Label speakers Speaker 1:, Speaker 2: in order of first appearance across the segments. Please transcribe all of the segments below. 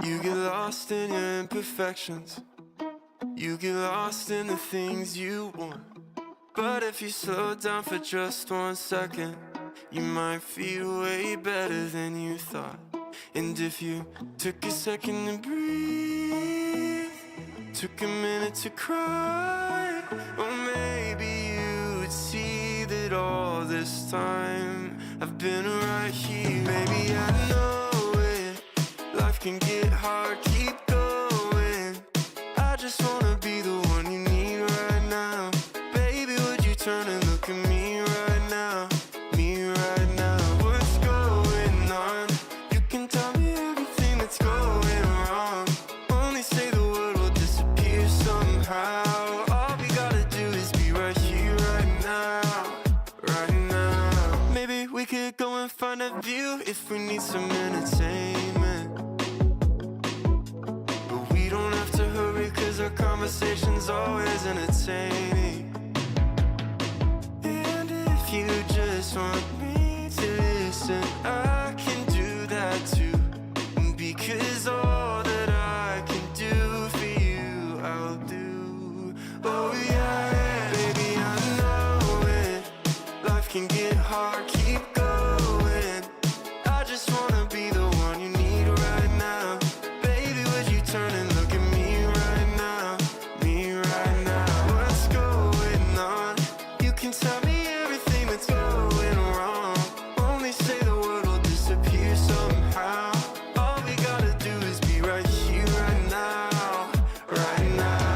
Speaker 1: You get lost in your imperfections. You get lost in the things you want. But if you slow down for just 1 second, you might feel way better than you thought. And if you took a second to breathe, took a minute to cry, or maybe you would see that all this time I've been right here. Maybe I know it, life can get hard, keep going. I just wanna be the one you need right now. Baby, would you turn and look at me right now? Me right now. What's going on? You can tell me everything that's going wrong. Only say the word will disappear somehow. All we gotta do is be right here, right now. Right now. Maybe we could go and find a view if we need some entertainment. But we don't have to hurry, cause our conversation's always entertaining. And if you just want me to listen, I can do that too. Because all that I can do for you, I'll do. Oh yeah, baby, I know it. Life can get hard, keep going. I just wanna be the one you need right now. Baby, would you turn and look at me right now? Me right now. What's going on? You can tell me everything that's going wrong. Only say the word will disappear somehow. All we gotta do is be right here, right now. Right now.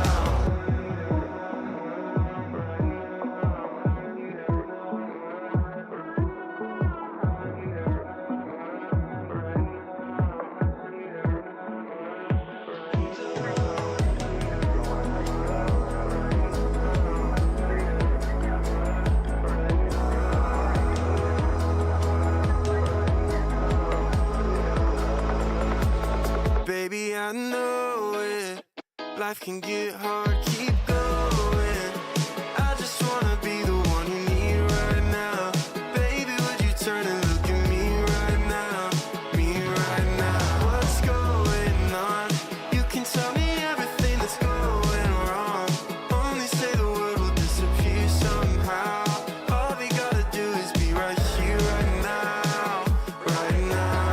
Speaker 1: Baby, I know it. Life can get hard, keep going. I just wanna be the one you need right now. Baby, would you turn and look at me right now? Me right now. What's going on? You can tell me everything that's going wrong. Only say the word will disappear somehow. All we gotta do is be right here, right now. Right now.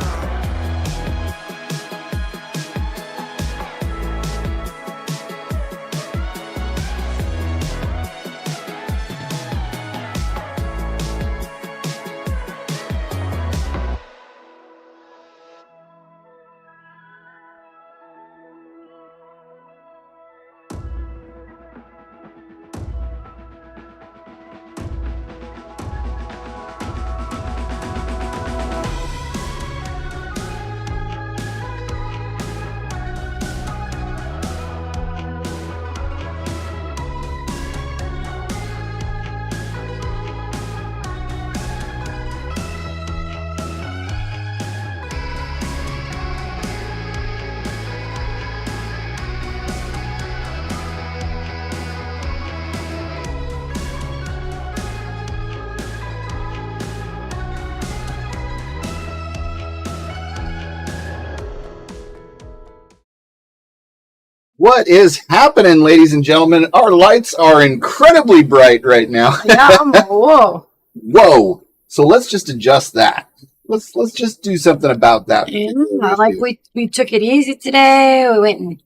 Speaker 2: What is happening, ladies and gentlemen? Our lights are incredibly bright right now.
Speaker 3: Yeah, whoa.
Speaker 2: Whoa. So let's just adjust that. Let's just do something about that.
Speaker 3: Yeah, like we took it easy today. We went and,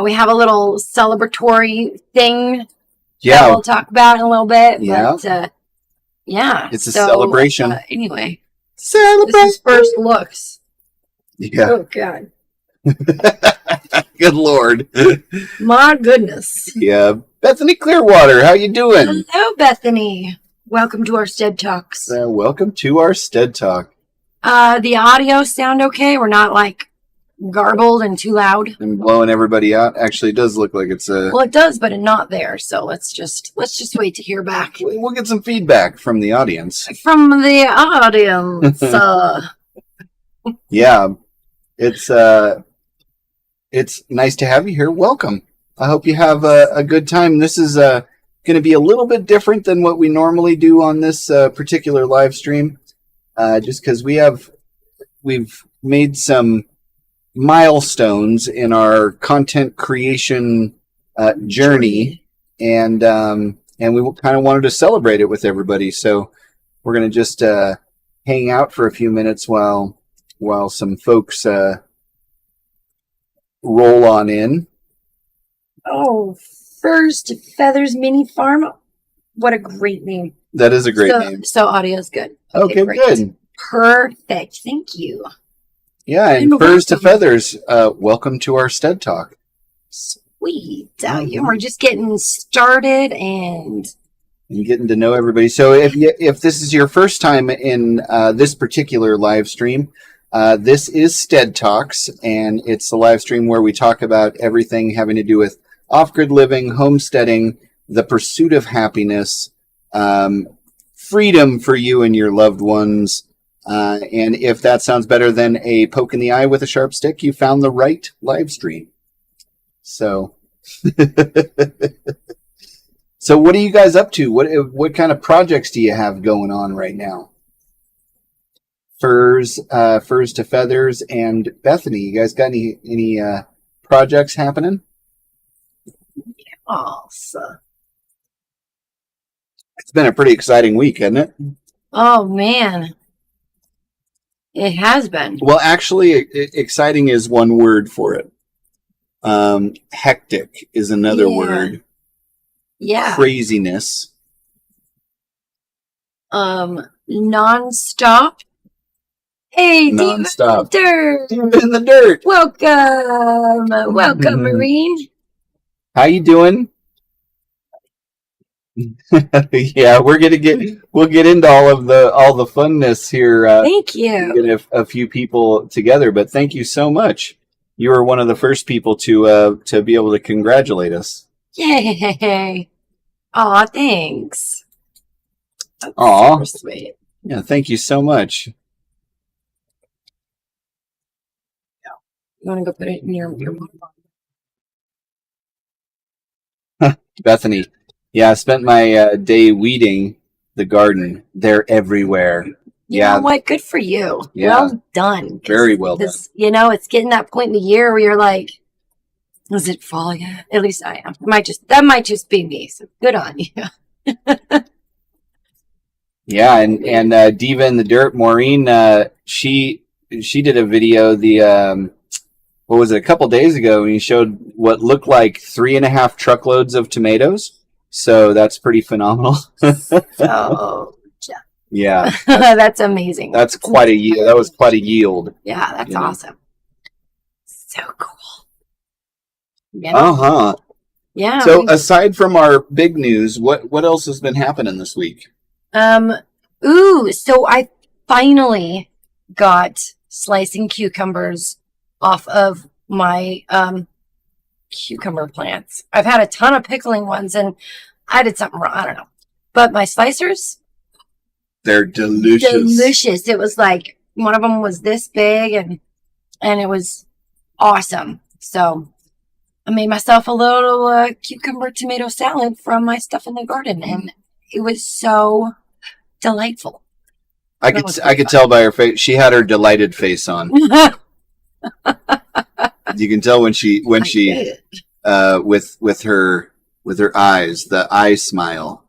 Speaker 3: we have a little celebratory thing that
Speaker 2: Yeah.
Speaker 3: we'll talk about in a little bit.
Speaker 2: Yeah.
Speaker 3: But, yeah.
Speaker 2: It's a celebration.
Speaker 3: Anyway,
Speaker 2: Celebrate.
Speaker 3: this is first looks.
Speaker 2: Yeah.
Speaker 3: Oh, God.
Speaker 2: Good Lord.
Speaker 3: My goodness.
Speaker 2: Yeah. Bethany Clearwater, how you doing?
Speaker 3: Hello, Bethany. Welcome to our sTEaD Talks.
Speaker 2: Welcome to our sTEaD Talk.
Speaker 3: The audio sound okay? We're not like garbled and too loud.
Speaker 2: I'm blowing everybody out. Actually, it does look like it's
Speaker 3: Well, it does, but it's not there. So let's just wait to hear back
Speaker 2: We'll get some feedback from the audience.
Speaker 3: from the audience.
Speaker 2: Yeah. It's nice to have you here. Welcome. I hope you have a good time. This is going to be a little bit different than what we normally do on this particular live stream, just because we've made some milestones in our content creation journey, and we kind of wanted to celebrate it with everybody. So we're going to just hang out for a few minutes while some folks roll on in.
Speaker 3: Oh, First Feathers Mini Farm. What a great name.
Speaker 2: That is a great name.
Speaker 3: So audio's good.
Speaker 2: Okay, good.
Speaker 3: Perfect. Thank you.
Speaker 2: Yeah, and Furs to Feathers, welcome to our sTEaD Talk.
Speaker 3: Sweet. We're just getting started and
Speaker 2: getting to know everybody. So if this is your first time in this particular live stream, this is sTEaD Talks, and it's the live stream where we talk about everything having to do with off-grid living, homesteading, the pursuit of happiness, freedom for you and your loved ones. And if that sounds better than a poke in the eye with a sharp stick, you found the right live stream. So, so what are you guys up to? What kind of projects do you have going on right now? Furs to Feathers, and Bethany, you guys got any projects happening?
Speaker 3: awesome.
Speaker 2: It's been a pretty exciting week, hasn't it?
Speaker 3: Oh man, it has been.
Speaker 2: Well, actually, exciting is one word for it. Hectic is another word.
Speaker 3: Yeah.
Speaker 2: Craziness.
Speaker 3: Non-stop. Hey,
Speaker 2: Non-stop.
Speaker 3: Dirt.
Speaker 2: Deep in the dirt.
Speaker 3: Welcome, Marine.
Speaker 2: How you doing? Yeah, we'll get into all the funness here.
Speaker 3: Thank you.
Speaker 2: Get a few people together, but thank you so much. You were one of the first people to be able to congratulate us.
Speaker 3: Yay! Aw, thanks. That's
Speaker 2: Aw,
Speaker 3: super sweet.
Speaker 2: Yeah, thank you so much.
Speaker 3: You want to go put it in your
Speaker 2: Bethany. Yeah, I spent my day weeding the garden. They're everywhere.
Speaker 3: You know what? Good for you.
Speaker 2: Yeah.
Speaker 3: Well done.
Speaker 2: Very well done.
Speaker 3: You know, it's getting that point in the year where you're like, is it fall yet? At least I am. That might just be me. So good on you.
Speaker 2: Yeah, and Diva in the Dirt, Maureen, she did a video what was it, a couple days ago, and he showed what looked like 3.5 truckloads of tomatoes. So that's pretty phenomenal.
Speaker 3: So
Speaker 2: yeah,
Speaker 3: that's amazing.
Speaker 2: That was quite a yield.
Speaker 3: Yeah, that's awesome. So cool.
Speaker 2: Yeah.
Speaker 3: Yeah.
Speaker 2: So aside from our big news, what else has been happening this week?
Speaker 3: So I finally got slicing cucumbers off of my cucumber plants. I've had a ton of pickling ones, and I did something wrong. I don't know. But my slicers,
Speaker 2: they're delicious.
Speaker 3: Delicious. It was like one of them was this big, and it was awesome. So I made myself a little cucumber tomato salad from my stuff in the garden, and it was so delightful.
Speaker 2: I could tell by her face. She had her delighted face on. You can tell when she with her eyes, the eye smile.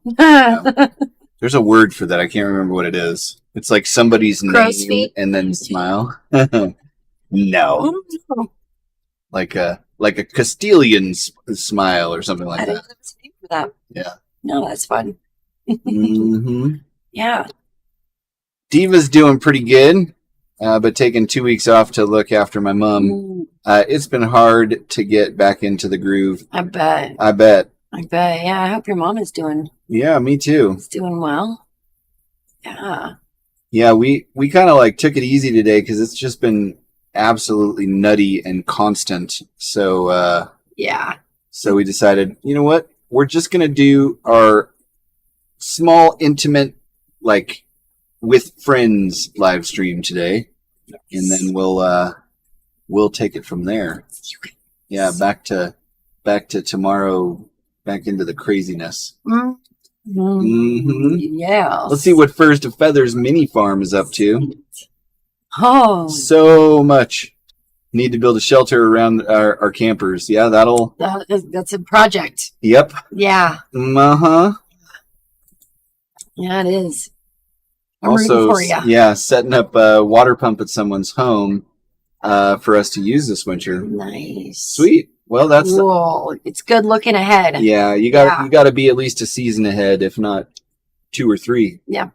Speaker 2: There's a word for that. I can't remember what it is. It's like somebody's
Speaker 3: Crow's
Speaker 2: name
Speaker 3: feet?
Speaker 2: and then smile. No, like a Castilian smile or something like
Speaker 3: I
Speaker 2: that.
Speaker 3: don't know what's the name for that.
Speaker 2: Yeah.
Speaker 3: No, that's fun.
Speaker 2: Mm-hmm.
Speaker 3: Yeah.
Speaker 2: Diva's doing pretty good, but taking 2 weeks off to look after my mom. It's been hard to get back into the groove.
Speaker 3: I bet. Yeah, I hope your mom is doing.
Speaker 2: Yeah, me too.
Speaker 3: It's doing well. Yeah.
Speaker 2: Yeah, we kind of like took it easy today because it's just been absolutely nutty and constant. So
Speaker 3: yeah.
Speaker 2: So we decided, you know what? We're just gonna do our small, intimate, like with friends live stream today, and then we'll take it from there. Yeah, back to tomorrow, back into the craziness.
Speaker 3: Yeah.
Speaker 2: Let's see what Furs to Feathers mini farm is up to.
Speaker 3: Oh,
Speaker 2: So much. Need to build a shelter around our campers. Yeah,
Speaker 3: That's a project.
Speaker 2: Yep.
Speaker 3: Yeah.
Speaker 2: Uh-huh.
Speaker 3: Yeah, it is. I'm rooting for you.
Speaker 2: Yeah, setting up a water pump at someone's home for us to use this winter.
Speaker 3: Nice.
Speaker 2: Sweet. Well, that's
Speaker 3: cool. It's good looking ahead.
Speaker 2: Yeah, you got to be at least a season ahead, if not 2 or 3.
Speaker 3: Yeah.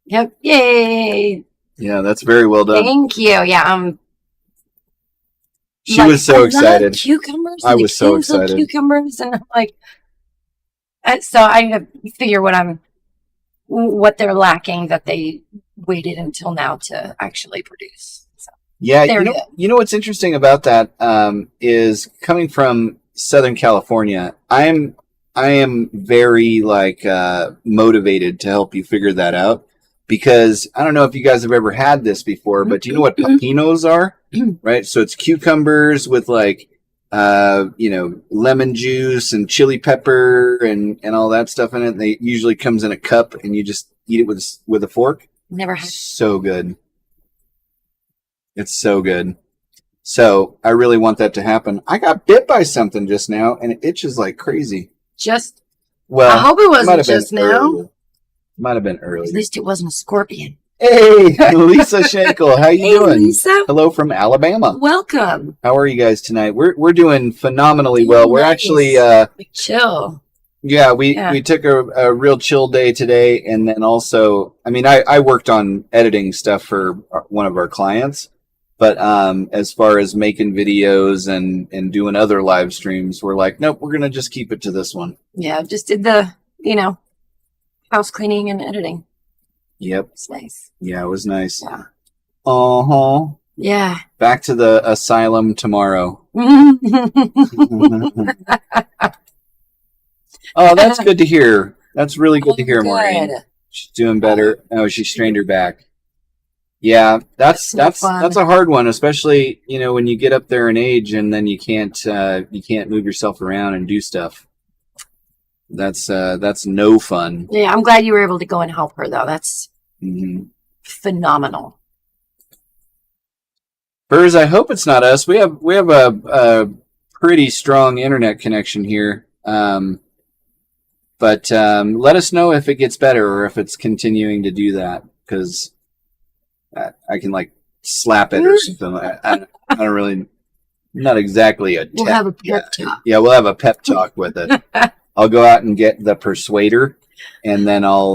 Speaker 3: Yep. Yay.
Speaker 2: Yeah, that's very well done.
Speaker 3: Thank you. Yeah.
Speaker 2: She was so excited.
Speaker 3: Cucumbers.
Speaker 2: I was so excited.
Speaker 3: Cucumbers, and I'm like, so I have to figure what they're lacking that they waited until now to actually produce. So,
Speaker 2: yeah, you know what's interesting about that is coming from Southern California. I am very motivated to help you figure that out, because I don't know if you guys have ever had this before, but do you know what pepinos are? Right, so it's cucumbers with lemon juice and chili pepper and all that stuff in it. And they usually comes in a cup, and you just eat it with a fork.
Speaker 3: Never had.
Speaker 2: So good. It's so good. So I really want that to happen. I got bit by something just now, and it itches like crazy.
Speaker 3: I hope it wasn't just now.
Speaker 2: Might have been early.
Speaker 3: At least it wasn't a scorpion.
Speaker 2: Hey, Lisa Schenkel, how you doing?
Speaker 3: Lisa.
Speaker 2: Hello from Alabama.
Speaker 3: Welcome.
Speaker 2: How are you guys tonight? We're doing phenomenally well. We're actually
Speaker 3: chill.
Speaker 2: Yeah, we took a real chill day today, and then also, I worked on editing stuff for one of our clients, but as far as making videos and doing other live streams, we're like, nope, we're gonna just keep it to this one.
Speaker 3: Yeah, just did the house cleaning and editing.
Speaker 2: Yep.
Speaker 3: It's nice.
Speaker 2: Yeah, it was nice.
Speaker 3: Yeah.
Speaker 2: Uh-huh.
Speaker 3: Yeah.
Speaker 2: Back to the asylum tomorrow. Oh, that's good to hear. That's really good to hear, Maureen. She's doing better. Oh, she strained her back. Yeah, that's a hard one, especially, when you get up there in age and then you can't move yourself around and do stuff. That's no fun.
Speaker 3: Yeah, I'm glad you were able to go and help her, though. That's phenomenal.
Speaker 2: Burrs, I hope it's not us. We have a pretty strong internet connection here. But let us know if it gets better or if it's continuing to do that, because I can slap it or something. I don't really, not exactly a.
Speaker 3: We'll have a pep talk.
Speaker 2: Yeah, we'll have a pep talk with it. I'll go out and get the persuader, and then I'll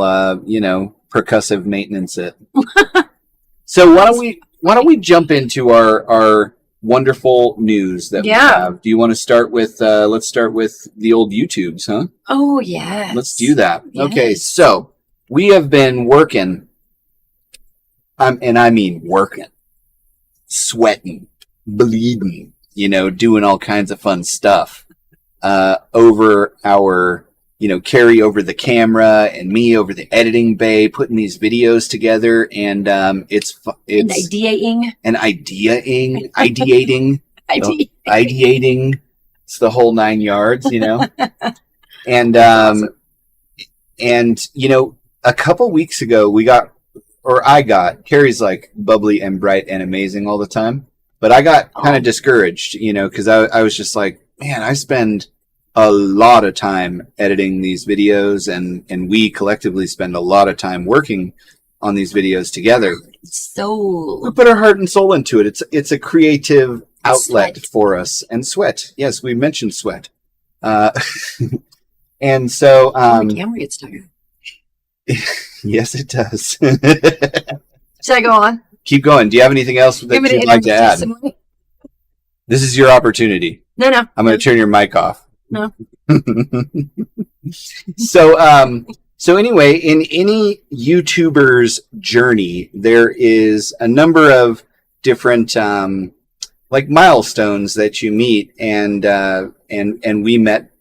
Speaker 2: percussive maintenance it. So why don't we jump into our wonderful news that we have? Do you want to start with let's start with the old YouTubes, huh?
Speaker 3: Oh yeah.
Speaker 2: Let's do that.
Speaker 3: Yes.
Speaker 2: Okay, so we have been working, and I mean working, sweating, bleeding, doing all kinds of fun stuff over our Carrie over the camera and me over the editing bay, putting these videos together, and it's
Speaker 3: ideating.
Speaker 2: It's the whole 9 yards, and a couple weeks ago I got Carrie's bubbly and bright and amazing all the time, but I got kind of discouraged, because I was just like, man, I spend a lot of time editing these videos, and we collectively spend a lot of time working on these videos together.
Speaker 3: So
Speaker 2: we put our heart and soul into it. It's a creative outlet for us, and sweat. Yes, we mentioned sweat. And so
Speaker 3: the camera gets tired.
Speaker 2: Yes, it does.
Speaker 3: Should I go on?
Speaker 2: Keep going. Do you have anything else that you'd like to add? This is your opportunity.
Speaker 3: No.
Speaker 2: I'm going to turn your mic off.
Speaker 3: No.
Speaker 2: So anyway, in any YouTuber's journey, there is a number of different milestones that you meet, and we met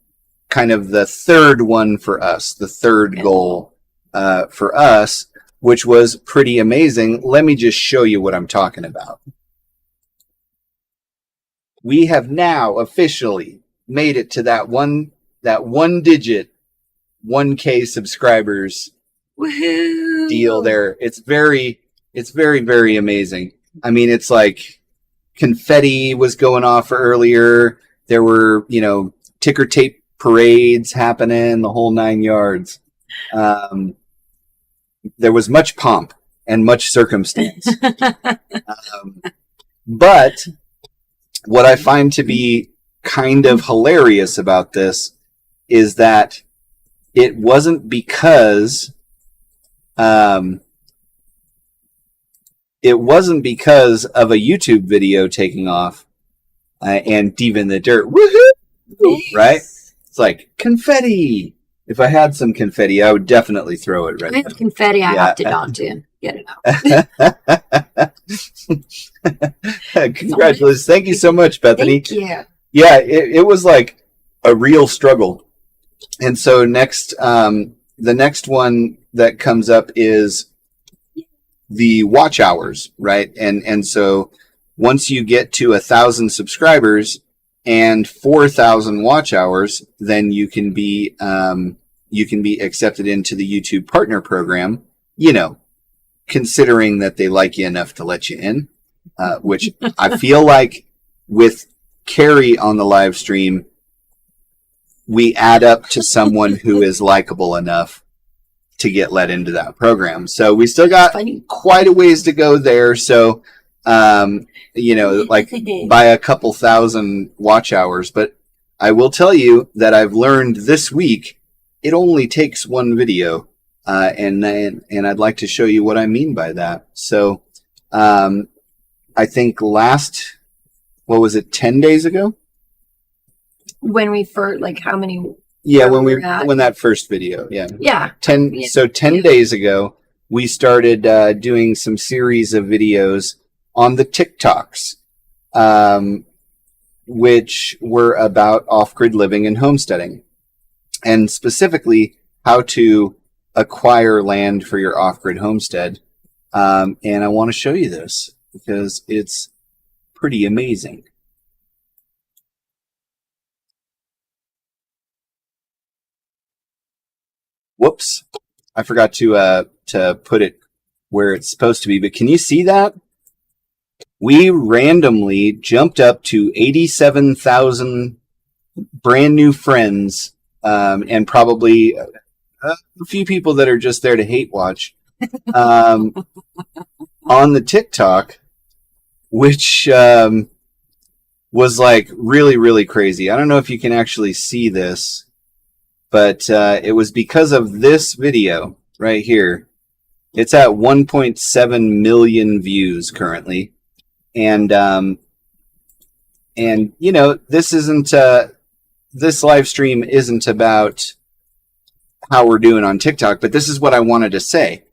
Speaker 2: kind of the third one for us, the third goal for us, which was pretty amazing. Let me just show you what I'm talking about. We have now officially made it to that one digit 1K subscribers
Speaker 3: Woohoo!
Speaker 2: deal there. It's very, very amazing. I mean, it's confetti was going off earlier. There were, ticker tape parades happening, the whole 9 yards. There was much pomp and much circumstance. But what I find to be kind of hilarious about this is that it wasn't because of a YouTube video taking off and Deep in the Dirt, woohoo,
Speaker 3: Nice.
Speaker 2: right? It's like confetti. If I had some confetti, I would definitely throw it right
Speaker 3: I have confetti. I
Speaker 2: Yeah.
Speaker 3: opted not to get it out.
Speaker 2: now. Congratulations. Thank you so much, Bethany.
Speaker 3: Thank you.
Speaker 2: Yeah, it was like a real struggle. And so the next one that comes up is the watch hours, right? And so once you get to 1,000 subscribers and 4,000 watch hours, then you can be accepted into the YouTube Partner Program. Considering that they like you enough to let you in, which I feel like with Carrie on the live stream, we add up to someone who is likable enough to get let into that program. So we still got quite a ways to go there. So, like by a couple thousand watch hours. But I will tell you that I've learned this week, it only takes one video. And I'd like to show you what I mean by that. So, I think 10 days ago?
Speaker 3: When we first, how many?
Speaker 2: Yeah, when that first video, yeah.
Speaker 3: Yeah.
Speaker 2: 10 days ago, we started doing some series of videos on the TikToks, which were about off-grid living and homesteading, and specifically how to acquire land for your off-grid homestead. And I want to show you this because it's pretty amazing. Whoops. I forgot to put it where it's supposed to be, but can you see that? We randomly jumped up to 87,000 brand new friends, and probably a few people that are just there to hate watch, on the TikTok, which was really, really crazy. I don't know if you can actually see this, but it was because of this video right here. It's at 1.7 million views currently. And this isn't, this live stream isn't about how we're doing on TikTok, but this is what I wanted to say.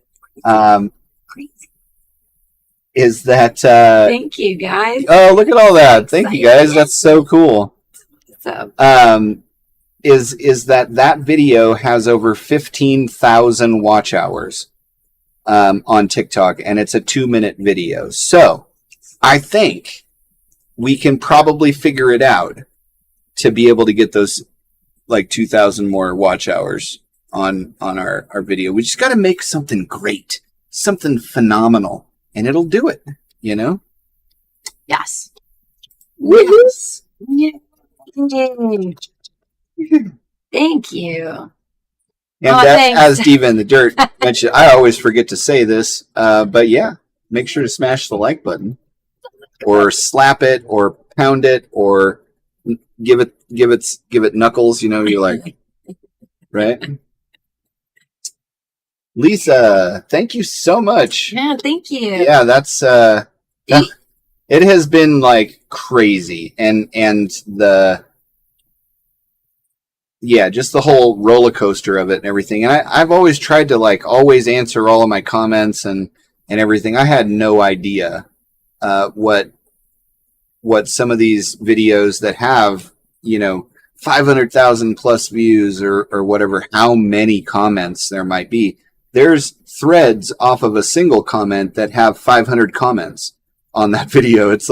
Speaker 2: Is that
Speaker 3: Thank you, guys.
Speaker 2: Oh, look at all that. Thank you, guys. That's so cool.
Speaker 3: So,
Speaker 2: is that video has over 15,000 watch hours on TikTok, and it's a 2-minute video. So I think we can probably figure it out to be able to get those 2,000 more watch hours on our video. We just got to make something great, something phenomenal, and it'll do it,
Speaker 3: Yes.
Speaker 2: Yes.
Speaker 3: Yay. Thank you.
Speaker 2: And
Speaker 3: thanks.
Speaker 2: as Diva in the Dirt mentioned, I always forget to say this, but yeah, make sure to smash the like button, or slap it, or pound it, or give it knuckles. You're like, right? Lisa, thank you so much.
Speaker 3: Yeah, thank you.
Speaker 2: Yeah, that's it has been crazy, and just the whole roller coaster of it and everything. And I've always tried to always answer all of my comments and everything. I had no idea what some of these videos that have 500,000 plus views or whatever, how many comments there might be. There's threads off of a single comment that have 500 comments on that video. It's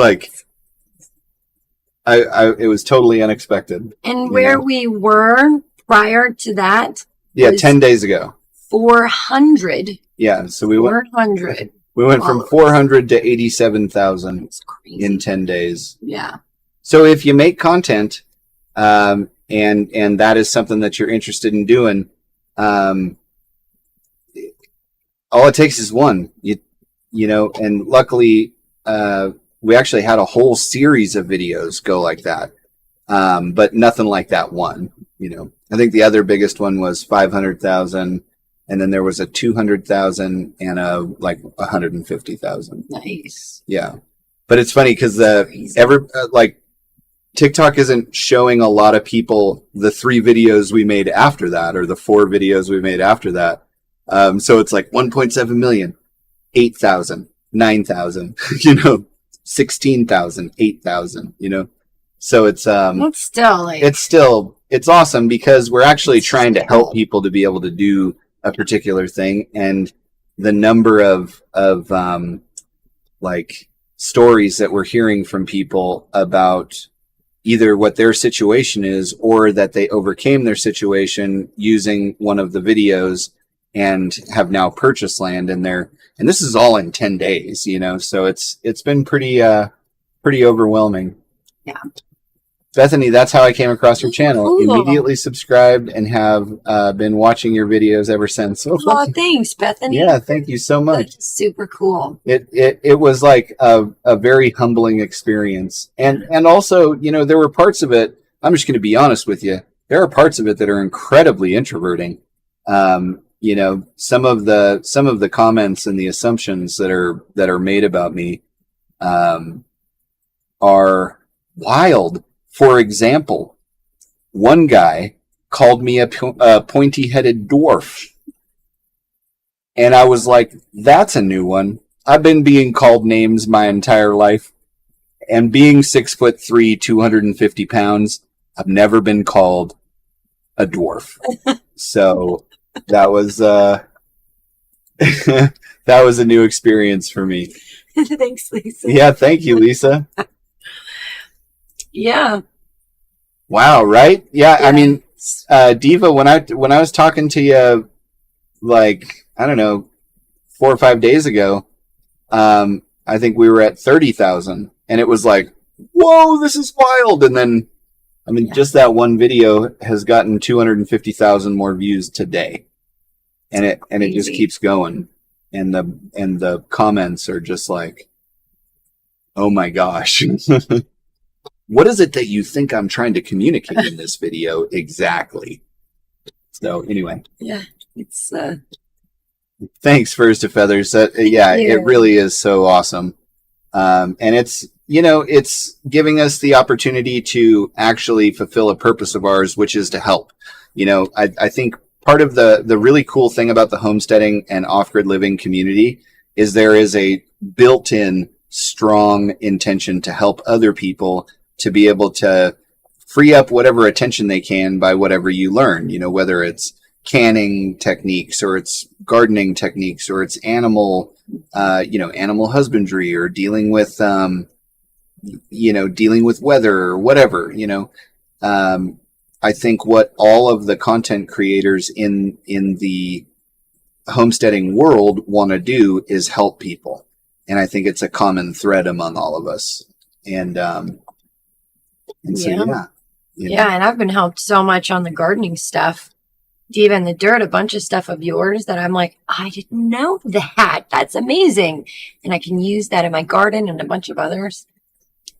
Speaker 2: it was totally unexpected.
Speaker 3: And where we were prior to that,
Speaker 2: yeah, 10 days ago,
Speaker 3: 400.
Speaker 2: yeah. So we went
Speaker 3: 400.
Speaker 2: We went from
Speaker 3: followers.
Speaker 2: 400 to 87,000
Speaker 3: It's crazy.
Speaker 2: in 10 days.
Speaker 3: Yeah.
Speaker 2: So if you make content, and that is something that you're interested in doing, all it takes is one. You know, and luckily, we actually had a whole series of videos go like that, but nothing like that one. You know, I think the other biggest one was 500,000, and then there was a 200,000 and a like 150,000.
Speaker 3: Nice.
Speaker 2: Yeah, but it's funny because
Speaker 3: Crazy.
Speaker 2: like TikTok isn't showing a lot of people the 3 videos we made after that, or the 4 videos we made after that. So it's like 1.7 million, 8,000, 9,000, you know, 16,000, 8,000, you know. So it's
Speaker 3: It's still like
Speaker 2: it's awesome because we're actually trying to help people to be able to do a particular thing, and the number of like stories that we're hearing from people about either what their situation is or that they overcame their situation using one of the videos and have now purchased land in there. And this is all in 10 days, you know, so it's been pretty overwhelming.
Speaker 3: Yeah.
Speaker 2: Bethany, that's how I came across your channel.
Speaker 3: Cool.
Speaker 2: Immediately subscribed and have been watching your videos ever since.
Speaker 3: Oh, thanks, Bethany.
Speaker 2: Yeah, thank you so much.
Speaker 3: That's super cool.
Speaker 2: It was like a very humbling experience. And also, you know, there were parts of it, I'm just going to be honest with you, there are parts of it that are incredibly introverting. You know, some of the comments and the assumptions that are made about me are wild. For example, one guy called me a pointy-headed dwarf. And I was like, that's a new one. I've been being called names my entire life. And being 6'3", 250 pounds, I've never been called a dwarf. So that was that was a new experience for me.
Speaker 3: Thanks, Lisa.
Speaker 2: Yeah, thank you, Lisa.
Speaker 3: Yeah.
Speaker 2: Wow, right? Yeah,
Speaker 3: Yeah.
Speaker 2: I mean, Diva, when I was talking to you, like, I don't know, 4 or 5 days ago, I think we were at 30,000, and it was like, whoa, this is wild. And then, I mean, just that one video has gotten 250,000 more views today, and it just
Speaker 3: Crazy.
Speaker 2: keeps going, and the comments are just like, oh my gosh. What is it that you think I'm trying to communicate in this video exactly? So anyway,
Speaker 3: Yeah. It's
Speaker 2: thanks, First of Feathers. Yeah,
Speaker 3: you.
Speaker 2: it really is so awesome. And it's, you know, it's giving us the opportunity to actually fulfill a purpose of ours, which is to help. You know, I think part of the really cool thing about the homesteading and off-grid living community is there is a built-in strong intention to help other people to be able to free up whatever attention they can by whatever you learn, you know, whether it's canning techniques or it's gardening techniques or it's animal husbandry or dealing with, dealing with weather or whatever, you know. I think what all of the content creators in the homesteading world want to do is help people. And I think it's a common thread among all of us. And so,
Speaker 3: Yeah.
Speaker 2: you know.
Speaker 3: Yeah, and I've been helped so much on the gardening stuff. Diva in the Dirt, a bunch of stuff of yours that I'm like, I didn't know that. That's amazing. And I can use that in my garden and a bunch of others.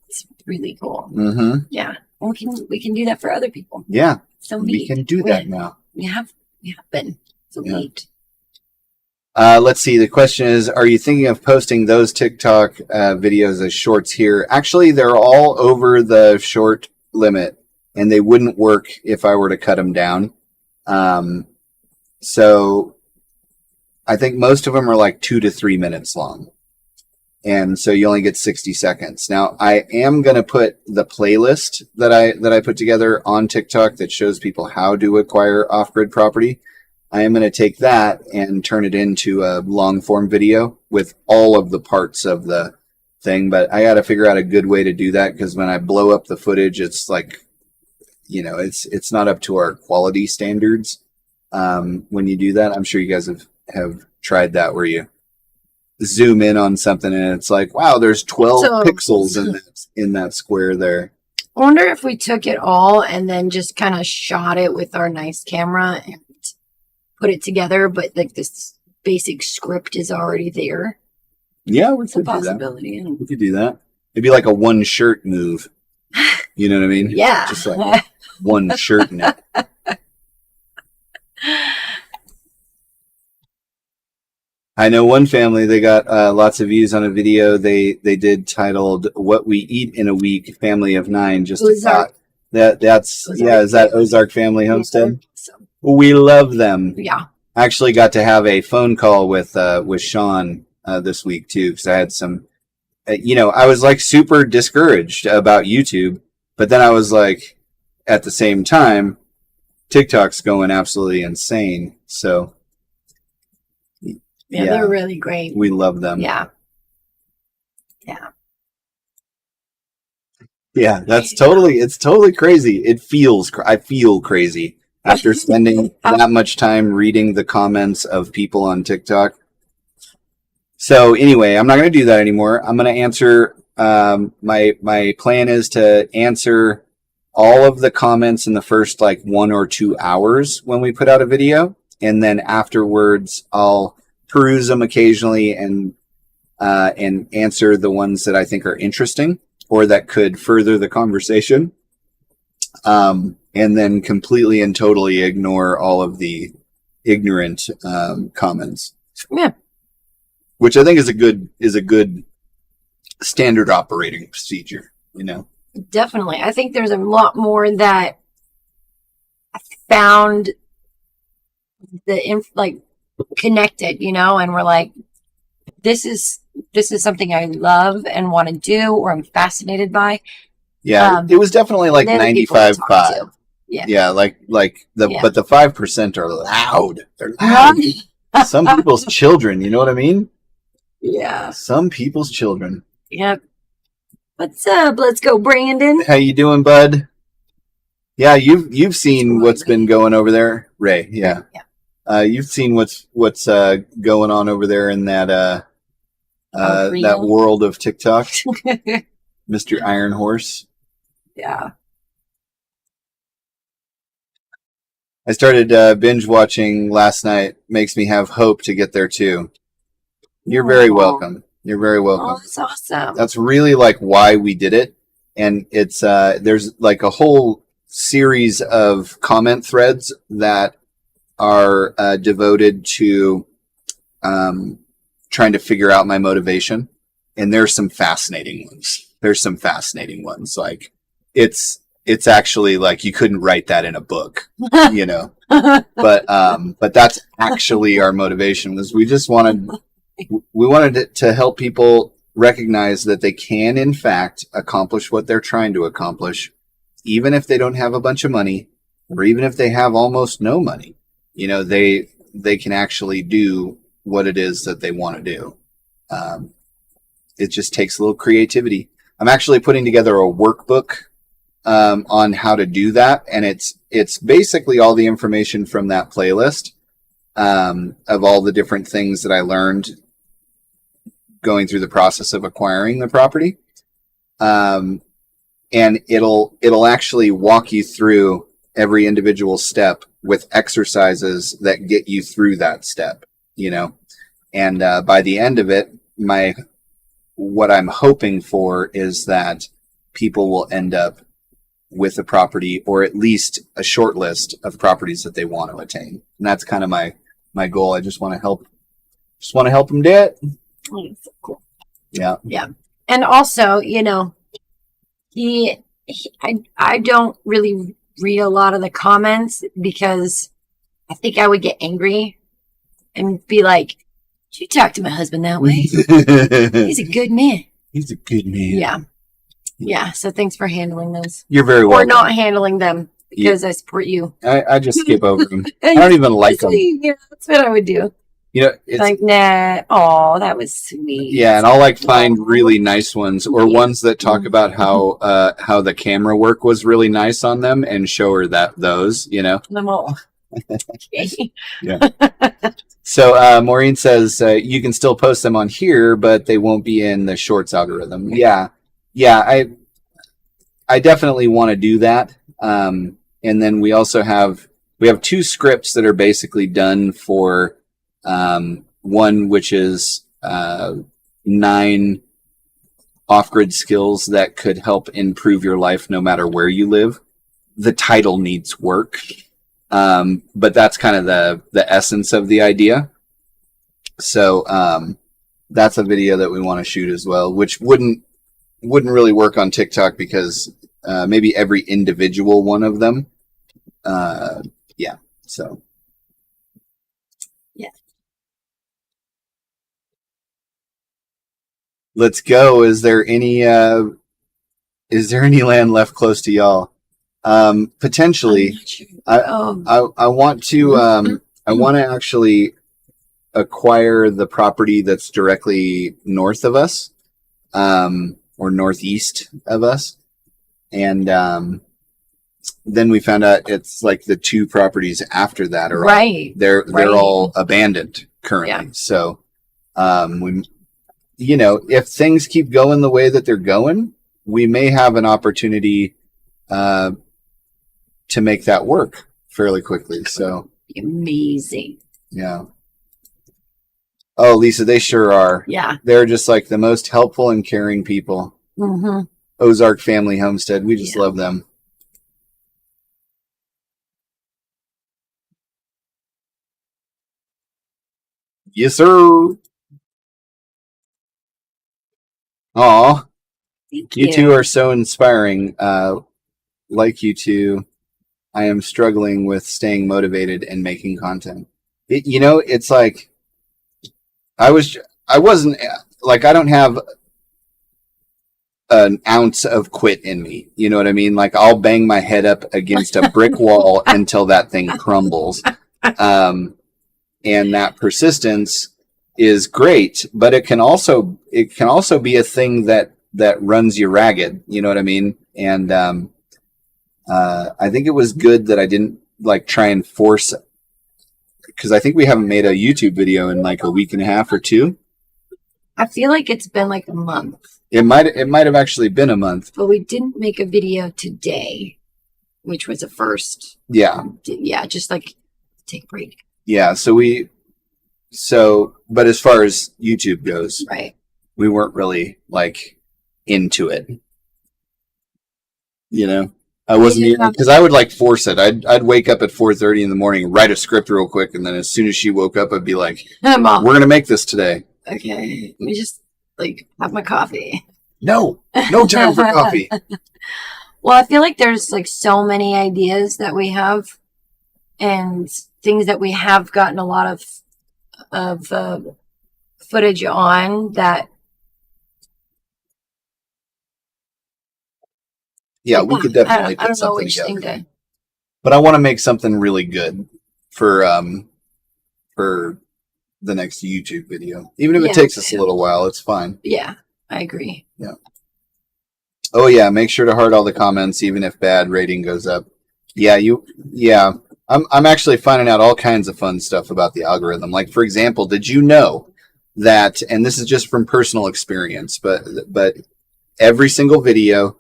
Speaker 3: It's really cool.
Speaker 2: Mm-hmm.
Speaker 3: Yeah. And we can do that for other people.
Speaker 2: Yeah,
Speaker 3: So
Speaker 2: we
Speaker 3: neat.
Speaker 2: can do that now.
Speaker 3: We have been. So
Speaker 2: Yeah.
Speaker 3: neat.
Speaker 2: Let's see. The question is, are you thinking of posting those TikTok videos as shorts here? Actually, they're all over the short limit, and they wouldn't work if I were to cut them down. So I think most of them are like 2 to 3 minutes long. And so you only get 60 seconds. Now, I am going to put the playlist that I put together on TikTok that shows people how to acquire off-grid property. I am going to take that and turn it into a long form video with all of the parts of the thing. But I got to figure out a good way to do that, because when I blow up the footage, it's like, you know, it's not up to our quality standards. When you do that, I'm sure you guys have tried that where you zoom in on something and it's like, wow, there's 12
Speaker 3: So-
Speaker 2: pixels in that square there.
Speaker 3: I wonder if we took it all and then just kind of shot it with our nice camera and put it together, but like this basic script is already there.
Speaker 2: Yeah, we
Speaker 3: It's a
Speaker 2: could do that.
Speaker 3: possibility.
Speaker 2: We could do that. It'd be like a one shirt move. You know what I mean?
Speaker 3: Yeah.
Speaker 2: Just like one shirt in it. I know one family, they got lots of views on a video they did titled "What We Eat in a Week," family of 9. Just a
Speaker 3: Ozark.
Speaker 2: thought. That's
Speaker 3: Ozark
Speaker 2: yeah. Is that
Speaker 3: family.
Speaker 2: Ozark Family Homestead?
Speaker 3: So,
Speaker 2: We love them.
Speaker 3: yeah.
Speaker 2: I actually got to have a phone call with Sean this week too, because I had some. I was like super discouraged about YouTube, but then I was like, at the same time, TikTok's going absolutely insane. So.
Speaker 3: Yeah, they're really great.
Speaker 2: We love them.
Speaker 3: Yeah.
Speaker 2: Yeah, it's totally crazy. I feel crazy after spending that much time reading the comments of people on TikTok. So anyway, I'm not going to do that anymore. I'm going to answer, my plan is to answer all of the comments in the first like 1 or 2 hours when we put out a video. And then afterwards I'll peruse them occasionally and answer the ones that I think are interesting or that could further the conversation. And then completely and totally ignore all of the ignorant comments.
Speaker 3: Yeah.
Speaker 2: Which I think is a good standard operating procedure,
Speaker 3: Definitely. I think there's a lot more that I found connected, and we're like, this is something I love and want to do or I'm fascinated by.
Speaker 2: Yeah, it was definitely like
Speaker 3: they're the people to talk
Speaker 2: 95.5.
Speaker 3: to. Yeah.
Speaker 2: Yeah, but the 5% are loud. They're
Speaker 3: Huh?
Speaker 2: loud. Some people's children, you know what I mean?
Speaker 3: Yeah.
Speaker 2: Some people's children.
Speaker 3: Yep. What's up? Let's go, Brandon.
Speaker 2: How you doing, bud? Yeah, you've seen what's been going over there, Ray. Yeah. You've seen what's going on over there in that that world of TikTok, Mr. Iron Horse.
Speaker 3: Yeah.
Speaker 2: I started binge watching last night. Makes me have hope to get there too. You're very welcome. You're very welcome.
Speaker 3: Oh, that's awesome.
Speaker 2: That's really like why we did it. And it's there's like a whole series of comment threads that are devoted to trying to figure out my motivation. And there's some fascinating ones. Like it's actually like you couldn't write that in a book, but that's actually our motivation was we wanted it to help people recognize that they can in fact accomplish what they're trying to accomplish, even if they don't have a bunch of money or even if they have almost no money. They can actually do what it is that they want to do. It just takes a little creativity. I'm actually putting together a workbook on how to do that, and it's basically all the information from that playlist of all the different things that I learned going through the process of acquiring the property. And it'll actually walk you through every individual step with exercises that get you through that step, and by the end of it, what I'm hoping for is that people will end up with a property or at least a short list of properties that they want to attain. And that's kind of my goal. I just want to help them do it.
Speaker 3: Oh, that's so cool.
Speaker 2: Yeah.
Speaker 3: Yeah. And also, I don't really read a lot of the comments because I think I would get angry and be like, you talk to my husband that way. He's a good man.
Speaker 2: He's a good man.
Speaker 3: Yeah. Yeah. So thanks for handling those.
Speaker 2: You're very welcome.
Speaker 3: Or not handling them because I support you.
Speaker 2: I just skip over them. I don't even like them.
Speaker 3: Yeah, that's what I would do.
Speaker 2: It's
Speaker 3: like, nah, oh, that was sweet.
Speaker 2: Yeah, and I'll find really nice ones or ones that talk about how the camera work was really nice on them and show her those.
Speaker 3: Them all.
Speaker 2: Yeah. So Maureen says you can still post them on here, but they won't be in the shorts algorithm. Yeah. I definitely want to do that. And then we also have 2 scripts that are basically done for one, which is 9 off-grid skills that could help improve your life no matter where you live. The title needs work, but that's kind of the essence of the idea. So that's a video that we want to shoot as well, which wouldn't really work on TikTok because maybe every individual one of them. Yeah. So.
Speaker 3: Yeah.
Speaker 2: Let's go. Is there any land left close to y'all? Potentially. I want to I want to actually acquire the property that's directly north of us, or northeast of us, and then we found out it's like the 2 properties after that are they're all abandoned currently. Yeah. So we, if things keep going the way that they're going, we may have an opportunity to make that work fairly quickly. So
Speaker 3: amazing.
Speaker 2: Yeah. Oh, Lisa, they sure are.
Speaker 3: Yeah.
Speaker 2: They're just like the most helpful and caring people.
Speaker 3: Mm-hmm.
Speaker 2: Ozark Family Homestead. We just love them. Yes, sir. Aw. You 2 are so inspiring. Like you 2, I am struggling with staying motivated and making content. It's like I wasn't like, I don't have an ounce of quit in me. You know what I mean? Like, I'll bang my head up against a brick wall until that thing crumbles. And that persistence is great, but it can also be a thing that runs you ragged. You know what I mean? And I think it was good that I didn't like try and force, because I think we haven't made a YouTube video in like a week and a half or 2.
Speaker 3: I feel like it's been like a month.
Speaker 2: It might have actually been a month.
Speaker 3: But we didn't make a video today, which was a first.
Speaker 2: Yeah.
Speaker 3: Yeah, just like take a break.
Speaker 2: Yeah, but as far as YouTube goes,
Speaker 3: right,
Speaker 2: we weren't really like into it. I wasn't, because I would like force it. I'd wake up at 4:30 in the morning, write a script real quick, and then as soon as she woke up, I'd be like,
Speaker 3: Mom,
Speaker 2: "We're gonna make this today."
Speaker 3: Okay, let me just like have my coffee.
Speaker 2: No time for coffee.
Speaker 3: Well, I feel like there's like so many ideas that we have, and things that we have gotten a lot of footage on that.
Speaker 2: Yeah, we could definitely put something together. But I want to make something really good for the next YouTube video. Even if it takes us a little while, it's fine.
Speaker 3: Yeah, I agree.
Speaker 2: Yeah. Oh yeah, make sure to heart all the comments, even if bad rating goes up. Yeah, I'm actually finding out all kinds of fun stuff about the algorithm. Like, for example, did you know that, and this is just from personal experience, but every single video,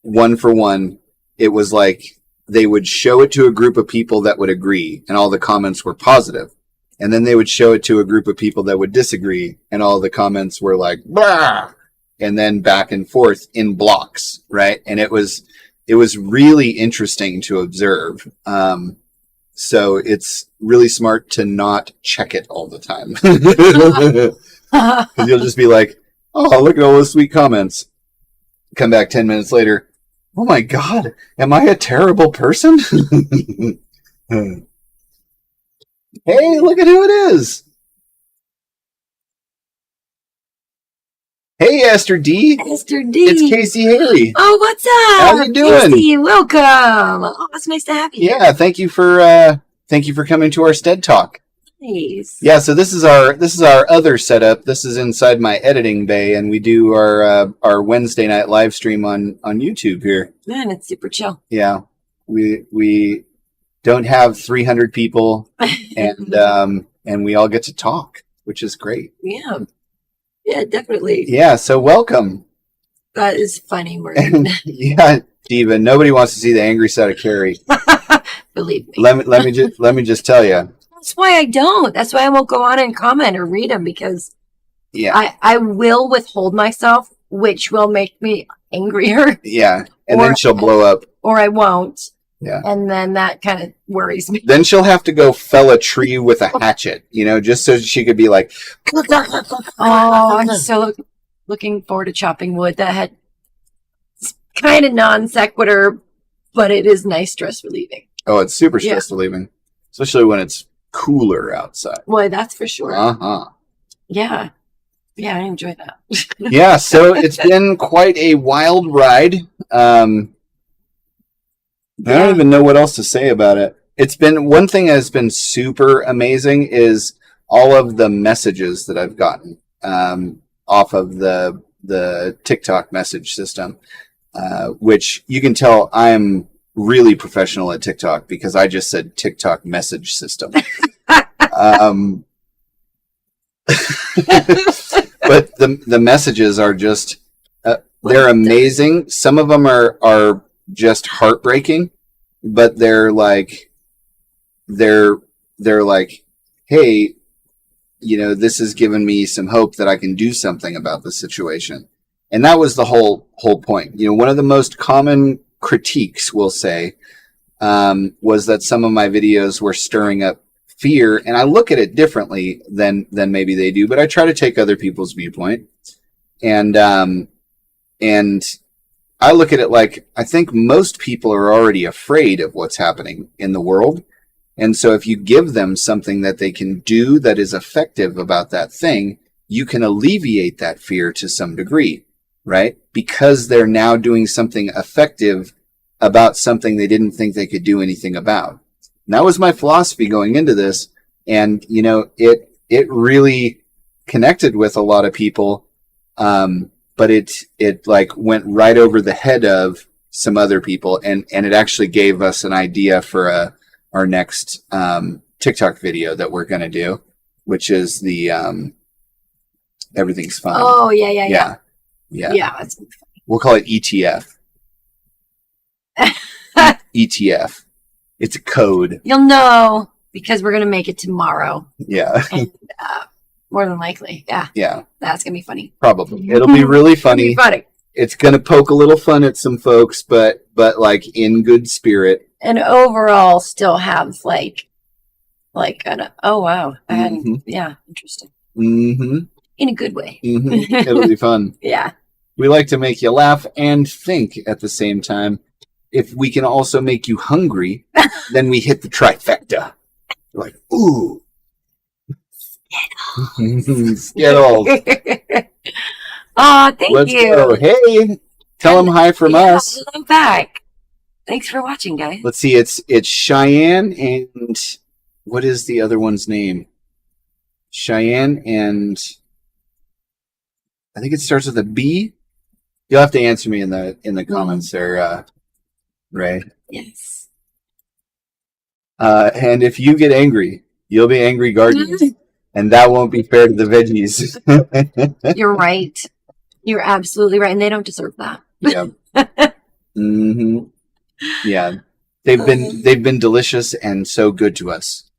Speaker 2: one for one, it was like they would show it to a group of people that would agree, and all the comments were positive. And then they would show it to a group of people that would disagree, and all the comments were like, blah! And then back and forth in blocks, right? And it was really interesting to observe. So it's really smart to not check it all the time. Because you'll just be like, oh, look at all those sweet comments. Come back 10 minutes later. Oh my God, am I a terrible person? Hey, look at who it is. Hey, Esther D.
Speaker 3: Esther D.
Speaker 2: It's Casey Haley.
Speaker 3: Oh, what's up?
Speaker 2: How you doing?
Speaker 3: Casey, welcome. Oh, it's nice to have you.
Speaker 2: Yeah, thank you for coming to our sTEaD talk.
Speaker 3: Nice.
Speaker 2: Yeah, so this is our other setup. This is inside my editing bay, and we do our Wednesday night live stream on YouTube here.
Speaker 3: Man, it's super chill.
Speaker 2: Yeah, we don't have 300 people, and we all get to talk, which is great.
Speaker 3: Yeah. Yeah, definitely.
Speaker 2: Yeah, so welcome.
Speaker 3: That is funny, Morgan.
Speaker 2: Yeah, Diva, nobody wants to see the angry side of Carrie.
Speaker 3: Believe me.
Speaker 2: Let me just tell you.
Speaker 3: That's why I don't. That's why I won't go on and comment or read them, because I will withhold myself, which will make me angrier.
Speaker 2: Yeah, and then she'll blow up.
Speaker 3: Or I won't.
Speaker 2: Yeah.
Speaker 3: And then that kind of worries me.
Speaker 2: Then she'll have to go fell a tree with a hatchet, just so she could be like,
Speaker 3: oh, I'm so looking forward to chopping wood. That had kind of non sequitur, but it is nice stress relieving.
Speaker 2: oh, it's super stress relieving, especially when it's cooler outside.
Speaker 3: Well, that's for sure.
Speaker 2: Uh-huh.
Speaker 3: Yeah. Yeah, I enjoy that.
Speaker 2: Yeah, so it's been quite a wild ride. I don't even know what else to say about it. It's been one thing that has been super amazing is all of the messages that I've gotten off of the TikTok message system, which you can tell I'm really professional at TikTok because I just said TikTok message system. But the messages are just they're amazing. Some of them are just heartbreaking, but they're like, hey, this has given me some hope that I can do something about the situation. And that was the whole point. One of the most common critiques, we'll say, was that some of my videos were stirring up fear. And I look at it differently than maybe they do, but I try to take other people's viewpoint. And I look at it like, I think most people are already afraid of what's happening in the world. And so if you give them something that they can do that is effective about that thing, you can alleviate that fear to some degree, right? Because they're now doing something effective about something they didn't think they could do anything about. And that was my philosophy going into this. And, it really connected with a lot of people. But it like went right over the head of some other people, and it actually gave us an idea for our next TikTok video that we're going to do, which is the everything's fine.
Speaker 3: Oh yeah.
Speaker 2: That's we'll call it ETF. ETF. It's a code.
Speaker 3: You'll know because we're gonna make it tomorrow.
Speaker 2: Yeah.
Speaker 3: And, more than likely, yeah.
Speaker 2: Yeah.
Speaker 3: That's gonna be funny.
Speaker 2: Probably. It'll be really funny.
Speaker 3: Funny.
Speaker 2: It's gonna poke a little fun at some folks, but like in good spirit.
Speaker 3: And overall still have like an oh wow. And yeah, interesting.
Speaker 2: Mm-hmm.
Speaker 3: In a good way.
Speaker 2: Mm-hmm. It'll be fun.
Speaker 3: Yeah.
Speaker 2: We like to make you laugh and think at the same time. If we can also make you hungry, then we hit the trifecta. You're like, ooh. Skittles.
Speaker 3: Oh, thank
Speaker 2: Let's
Speaker 3: you.
Speaker 2: go. Hey, tell them hi from us.
Speaker 3: Hello back. Thanks for watching, guys.
Speaker 2: Let's see. It's Cheyenne and what is the other one's name? Cheyenne and I think it starts with a B. You'll have to answer me in the comments there, Ray.
Speaker 3: Yes.
Speaker 2: And if you get angry, you'll be angry guardians. And that won't be fair to the veggies.
Speaker 3: You're right. You're absolutely right. And they don't deserve that.
Speaker 2: Yeah. Mm-hmm. Yeah. They've been delicious and so good to us.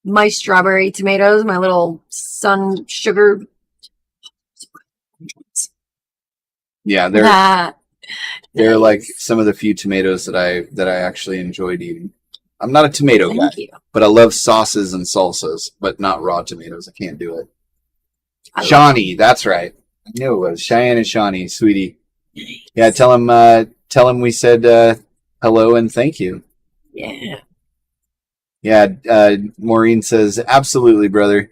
Speaker 3: My strawberry tomatoes, my little sun sugar.
Speaker 2: Yeah, they're like some of the few tomatoes that I actually enjoyed eating. I'm not a tomato guy, but I love sauces and salsas, but not raw tomatoes. I can't do it. Shawnee, that's right. I knew it was Cheyenne and Shawnee, sweetie. Yeah, tell him we said hello and thank you.
Speaker 3: Yeah.
Speaker 2: Yeah, Maureen says, absolutely, brother.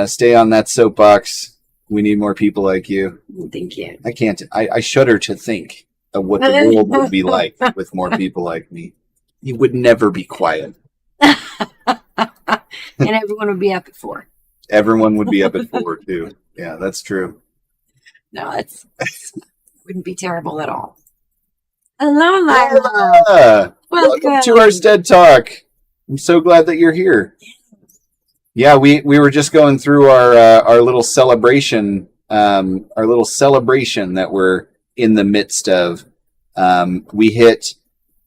Speaker 2: Stay on that soapbox. We need more people like you.
Speaker 3: Thank you.
Speaker 2: I can't. I shudder to think of what the world would be like with more people like me. You would never be quiet.
Speaker 3: And everyone would be up at 4.
Speaker 2: Everyone would be up at 4 too. Yeah, that's true.
Speaker 3: No, it's wouldn't be terrible at all. Hello, Lila.
Speaker 2: Lila, welcome to our sTEaD Talk. I'm so glad that you're here. Yeah, we were just going through our little celebration, that we're in the midst of. We hit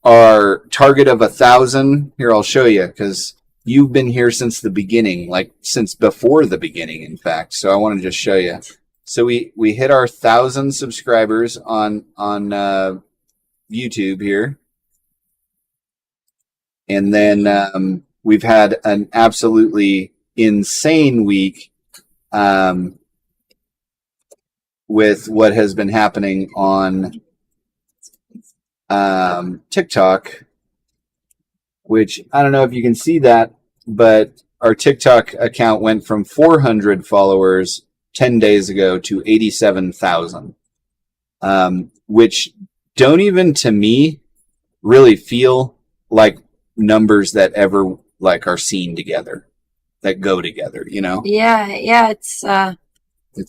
Speaker 2: our target of 1,000. Here, I'll show you, because you've been here since the beginning, like since before the beginning, in fact. So I want to just show you. So we hit our 1,000 subscribers on YouTube here. And then we've had an absolutely insane week with what has been happening on TikTok, which I don't know if you can see that, but our TikTok account went from 400 followers 10 days ago to 87,000, which don't even, to me, really feel like numbers that ever like are seen together, that go together, you know?
Speaker 3: Yeah, it's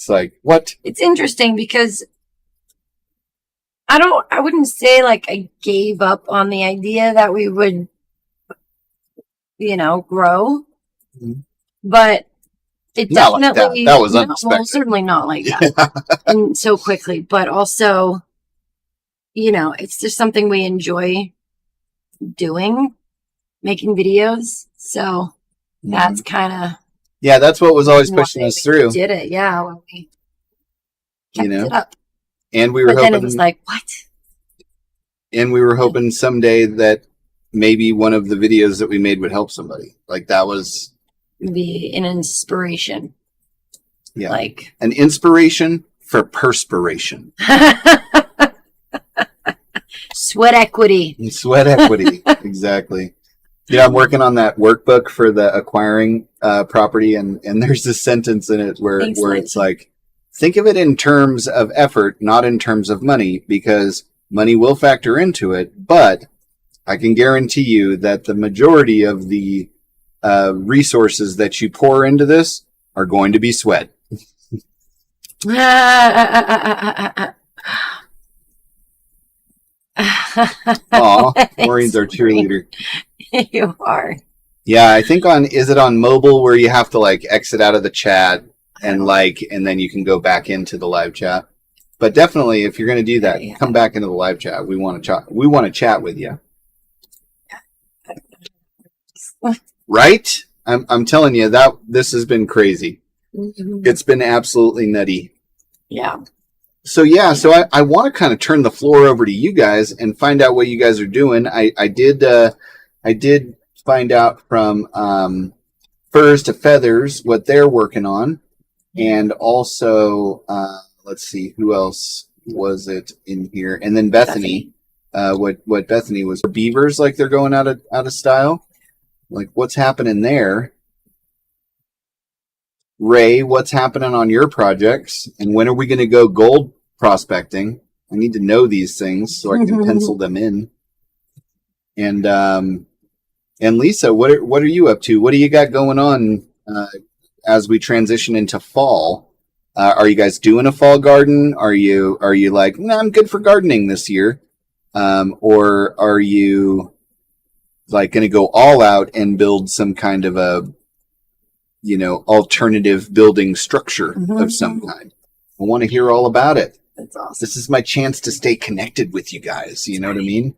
Speaker 2: like, what?
Speaker 3: It's interesting because I wouldn't say like I gave up on the idea that we would, grow, but it
Speaker 2: Not
Speaker 3: definitely,
Speaker 2: like that was unexpected.
Speaker 3: well, certainly not like that, and so quickly, but also, it's just something we enjoy doing, making videos. So that's kind of,
Speaker 2: that's what was always pushing us through.
Speaker 3: Did it, yeah, when we kept it up.
Speaker 2: And we were
Speaker 3: but
Speaker 2: hoping,
Speaker 3: then it was like, what?
Speaker 2: And we were hoping someday that maybe one of the videos that we made would help somebody. Like that was
Speaker 3: be an inspiration.
Speaker 2: Yeah.
Speaker 3: Like
Speaker 2: an inspiration for perspiration.
Speaker 3: Sweat equity.
Speaker 2: Sweat equity. Exactly. Yeah, I'm working on that workbook for the acquiring property, and there's this sentence in it where it's like, think of it in terms of effort, not in terms of money, because money will factor into it, but I can guarantee you that the majority of the resources that you pour into this are going to be sweat. Aw, Maureen's our cheerleader.
Speaker 3: You are.
Speaker 2: Yeah, I think is it on mobile where you have to like exit out of the chat and then you can go back into the live chat. But definitely, if you're going to do that, come back into the live chat. We want to chat. We want to chat with you. Right? I'm telling you that this has been crazy. It's been absolutely nutty.
Speaker 3: Yeah.
Speaker 2: So I want to kind of turn the floor over to you guys and find out what you guys are doing. I did find out from Furs to Feathers what they're working on, and also let's see, who else was it in here? And then Bethany. What Bethany was. Beavers, like they're going out of style. Like what's happening there? Ray, what's happening on your projects? And when are we going to go gold prospecting? I need to know these things so I can pencil them in. And Lisa, what are you up to? What do you got going on as we transition into fall? Are you guys doing a fall garden? Are you like, nah, I'm good for gardening this year? Or are you like going to go all out and build some kind of a, alternative building structure of some kind? I want to hear all about it.
Speaker 3: That's awesome.
Speaker 2: This is my chance to stay connected with you guys. You know what I mean?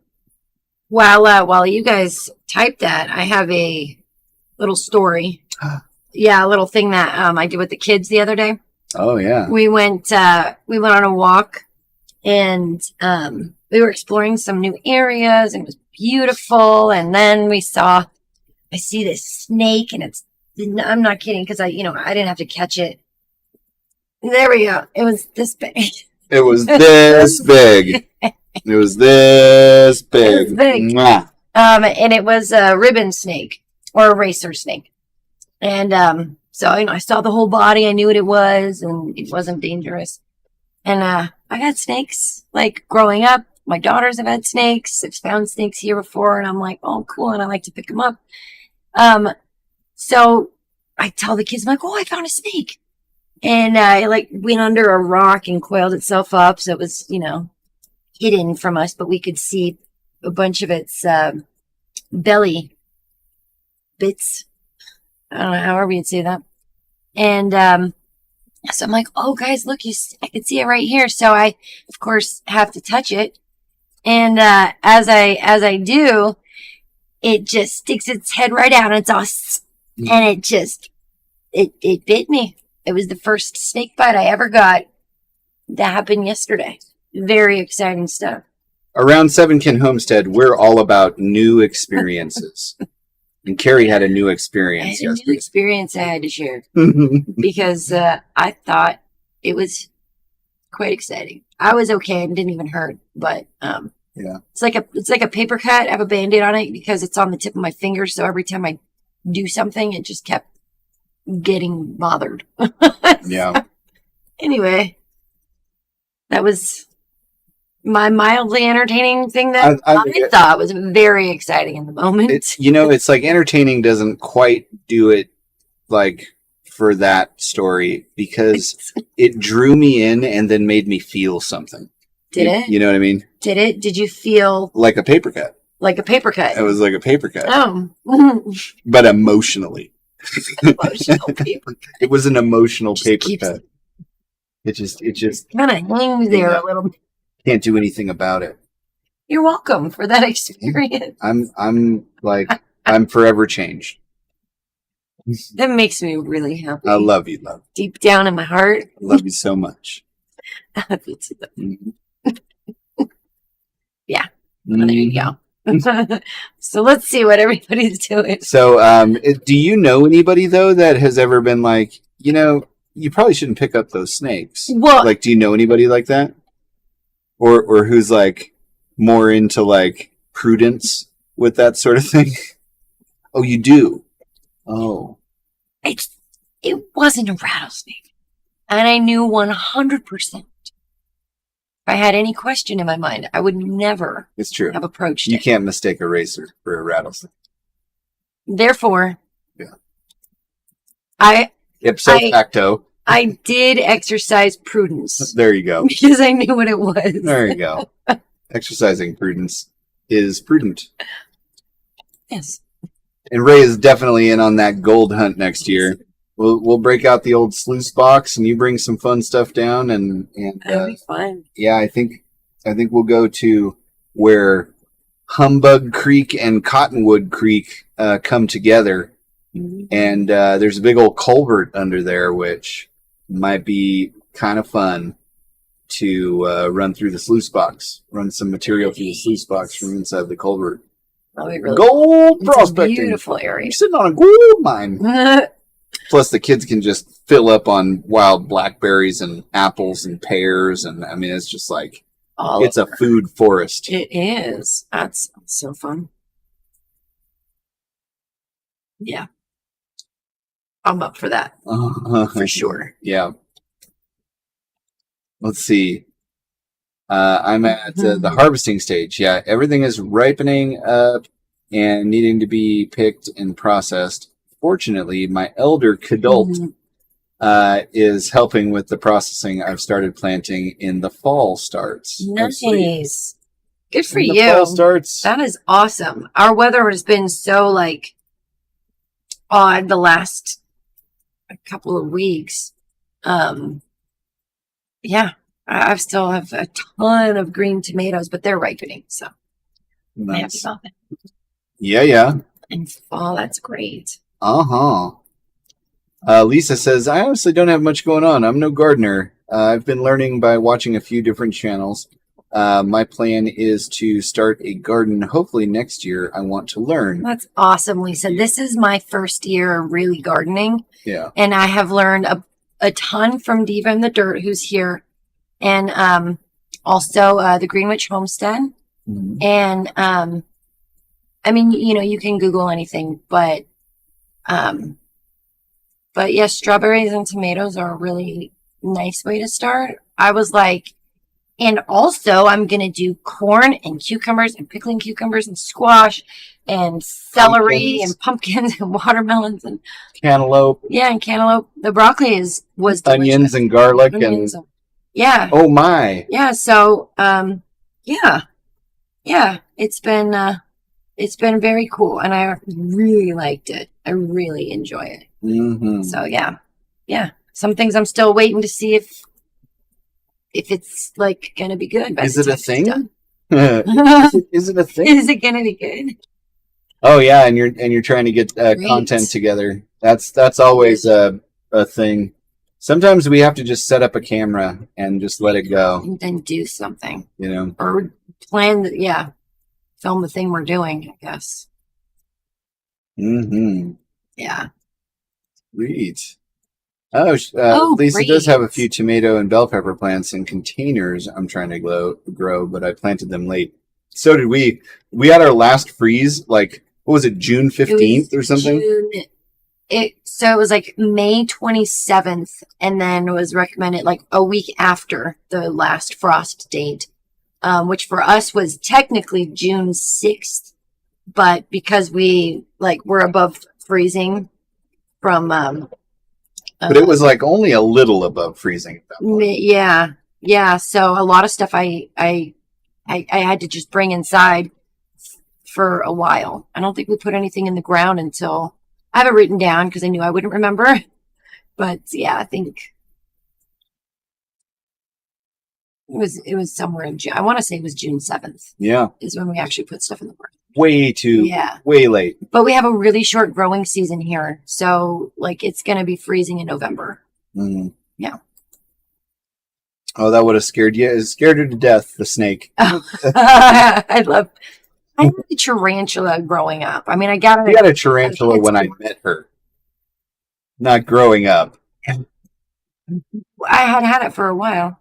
Speaker 3: While you guys type that, I have a little story. Yeah, a little thing that I did with the kids the other day.
Speaker 2: Oh yeah.
Speaker 3: We went on a walk, and we were exploring some new areas, and it was beautiful. And then I see this snake, and I'm not kidding, because I didn't have to catch it. There we go. It was this big.
Speaker 2: It was this big. It was this big.
Speaker 3: It was big.
Speaker 2: Mwah.
Speaker 3: And it was a ribbon snake or a racer snake. And so I saw the whole body. I knew what it was, and it wasn't dangerous. And I got snakes like growing up. My daughters have had snakes. I've found snakes here before, and I'm like, oh, cool. And I like to pick them up. So I tell the kids, I'm like, oh, I found a snake. And I went under a rock and coiled itself up. So it was, hidden from us, but we could see a bunch of its belly bits. I don't know, however you'd say that. And so I'm like, oh, guys, look, I can see it right here. So I, of course, have to touch it. And as I do, it just sticks its head right out, and it's all, and it bit me. It was the first snake bite I ever got. That happened yesterday. Very exciting stuff.
Speaker 2: Around 7 Kin Homestead, we're all about new experiences. And Carrie had a new experience
Speaker 3: I had a new experience I had to share
Speaker 2: yesterday.
Speaker 3: because I thought it was quite exciting. I was okay and didn't even hurt, but
Speaker 2: Yeah.
Speaker 3: it's like a paper cut. I have a Band-Aid on it because it's on the tip of my finger. So every time I do something, it just kept getting bothered.
Speaker 2: Yeah.
Speaker 3: Anyway, that was my mildly entertaining thing that I thought was very exciting in the moment.
Speaker 2: It's like entertaining doesn't quite do it like for that story because it drew me in and then made me feel something.
Speaker 3: Did it?
Speaker 2: You know what I mean?
Speaker 3: Did it? Did you feel
Speaker 2: like a paper cut?
Speaker 3: Like a paper cut.
Speaker 2: It was like a paper cut.
Speaker 3: Oh.
Speaker 2: But emotionally.
Speaker 3: Emotional paper cut.
Speaker 2: It was an emotional
Speaker 3: Just
Speaker 2: paper
Speaker 3: keeps-
Speaker 2: cut. It just
Speaker 3: kind of hangs there a little bit.
Speaker 2: can't do anything about it.
Speaker 3: You're welcome for that experience.
Speaker 2: I'm forever changed.
Speaker 3: That makes me really happy.
Speaker 2: I love you, love.
Speaker 3: Deep down in my heart.
Speaker 2: I love you so much.
Speaker 3: I love you too.
Speaker 2: Mhm.
Speaker 3: Yeah. Well, there you go. So let's see what everybody's doing.
Speaker 2: So, do you know anybody though that has ever been like, you probably shouldn't pick up those snakes?
Speaker 3: Well,
Speaker 2: Like, do you know anybody like that? Or who's like more into like prudence with that sort of thing? Oh, you do? Oh.
Speaker 3: it wasn't a rattlesnake. And I knew 100%. If I had any question in my mind, I would never
Speaker 2: It's true.
Speaker 3: have approached
Speaker 2: You
Speaker 3: it.
Speaker 2: can't mistake a racer for a rattlesnake.
Speaker 3: Therefore,
Speaker 2: Yeah.
Speaker 3: I-
Speaker 2: Ipso facto.
Speaker 3: I did exercise prudence
Speaker 2: There you go.
Speaker 3: because I knew what it was.
Speaker 2: There you go. Exercising prudence is prudent.
Speaker 3: Yes.
Speaker 2: And Ray is definitely in on that gold hunt next year. We'll break out the old sluice box and you bring some fun stuff down and
Speaker 3: That'd be fun.
Speaker 2: yeah, I think we'll go to where Humbug Creek and Cottonwood Creek come together,
Speaker 3: Mhm.
Speaker 2: and there's a big old culvert under there, which might be kind of fun to run through the sluice box, run some material through the sluice box from inside the culvert.
Speaker 3: That'd be really
Speaker 2: Gold
Speaker 3: It's a
Speaker 2: prospecting.
Speaker 3: beautiful area.
Speaker 2: You're sitting on a gold mine. Plus, the kids can just fill up on wild blackberries and apples and pears, and I mean, it's just like
Speaker 3: All
Speaker 2: it's
Speaker 3: over.
Speaker 2: a food forest.
Speaker 3: It is. That's so fun. Yeah. I'm up for that. For sure.
Speaker 2: Yeah. Let's see. I'm at the harvesting stage. Yeah, everything is ripening up and needing to be picked and processed. Fortunately, my elder Kadult
Speaker 3: Mhm.
Speaker 2: is helping with the processing. I've started planting in the fall starts.
Speaker 3: Nice. Good for
Speaker 2: When the
Speaker 3: you.
Speaker 2: fall starts.
Speaker 3: That is awesome. Our weather has been so like odd the last couple of weeks. Yeah, I still have a ton of green tomatoes, but they're ripening, so I'm happy
Speaker 2: Nice.
Speaker 3: about that.
Speaker 2: Yeah.
Speaker 3: And fall, that's great.
Speaker 2: Uh-huh. Lisa says, I honestly don't have much going on. I'm no gardener. I've been learning by watching a few different channels. My plan is to start a garden. Hopefully next year I want to learn.
Speaker 3: That's awesome, Lisa. This is my first year really gardening,
Speaker 2: Yeah.
Speaker 3: and I have learned a ton from Diva in the Dirt, who's here, and also the Greenwich Homestead.
Speaker 2: Mhm.
Speaker 3: And I mean, you can Google anything, but yes, strawberries and tomatoes are a really nice way to start. I was like, and also I'm gonna do corn and cucumbers and pickling cucumbers and squash and celery
Speaker 2: Pumpkins.
Speaker 3: and pumpkins and watermelons and
Speaker 2: Cantaloupe,
Speaker 3: and cantaloupe. The broccoli was delicious.
Speaker 2: onions and garlic
Speaker 3: Onions
Speaker 2: and
Speaker 3: yeah.
Speaker 2: oh my.
Speaker 3: Yeah, so Yeah. Yeah. It's been very cool, and I really liked it. I really enjoy it.
Speaker 2: Mm-hmm.
Speaker 3: So yeah. Some things I'm still waiting to see if it's like gonna be good.
Speaker 2: Is it a thing?
Speaker 3: Is
Speaker 2: Is it a thing?
Speaker 3: it gonna be good?
Speaker 2: Oh yeah, and you're trying to get content together. That's always a thing. Sometimes we have to just set up a camera and just let it go.
Speaker 3: And then do something.
Speaker 2: Or
Speaker 3: plan. Film the thing we're doing, I guess.
Speaker 2: Mm-hmm.
Speaker 3: Yeah.
Speaker 2: Sweet. Lisa
Speaker 3: great.
Speaker 2: does have a few tomato and bell pepper plants in containers I'm trying to grow, but I planted them late. So did we. We had our last freeze, like, what was it, June 15th or something?
Speaker 3: So it was like May 27th, and then it was recommended like a week after the last frost date, which for us was technically June 6th, but because we're above freezing from
Speaker 2: but it was like only a little above freezing at that point.
Speaker 3: Yeah. So a lot of stuff I had to just bring inside for a while. I don't think we put anything in the ground until I have it written down because I knew I wouldn't remember. But yeah, I think it was somewhere in June. I want to say it was June 7th.
Speaker 2: Yeah,
Speaker 3: is when we actually put stuff in the ground.
Speaker 2: Way late.
Speaker 3: But we have a really short growing season here, so like it's gonna be freezing in November.
Speaker 2: Mm-hmm.
Speaker 3: Yeah.
Speaker 2: Oh, that would have scared you. It scared her to death, the snake.
Speaker 3: I had a tarantula growing up. I mean,
Speaker 2: We had a tarantula when I met her. Not growing up.
Speaker 3: I had it for a while.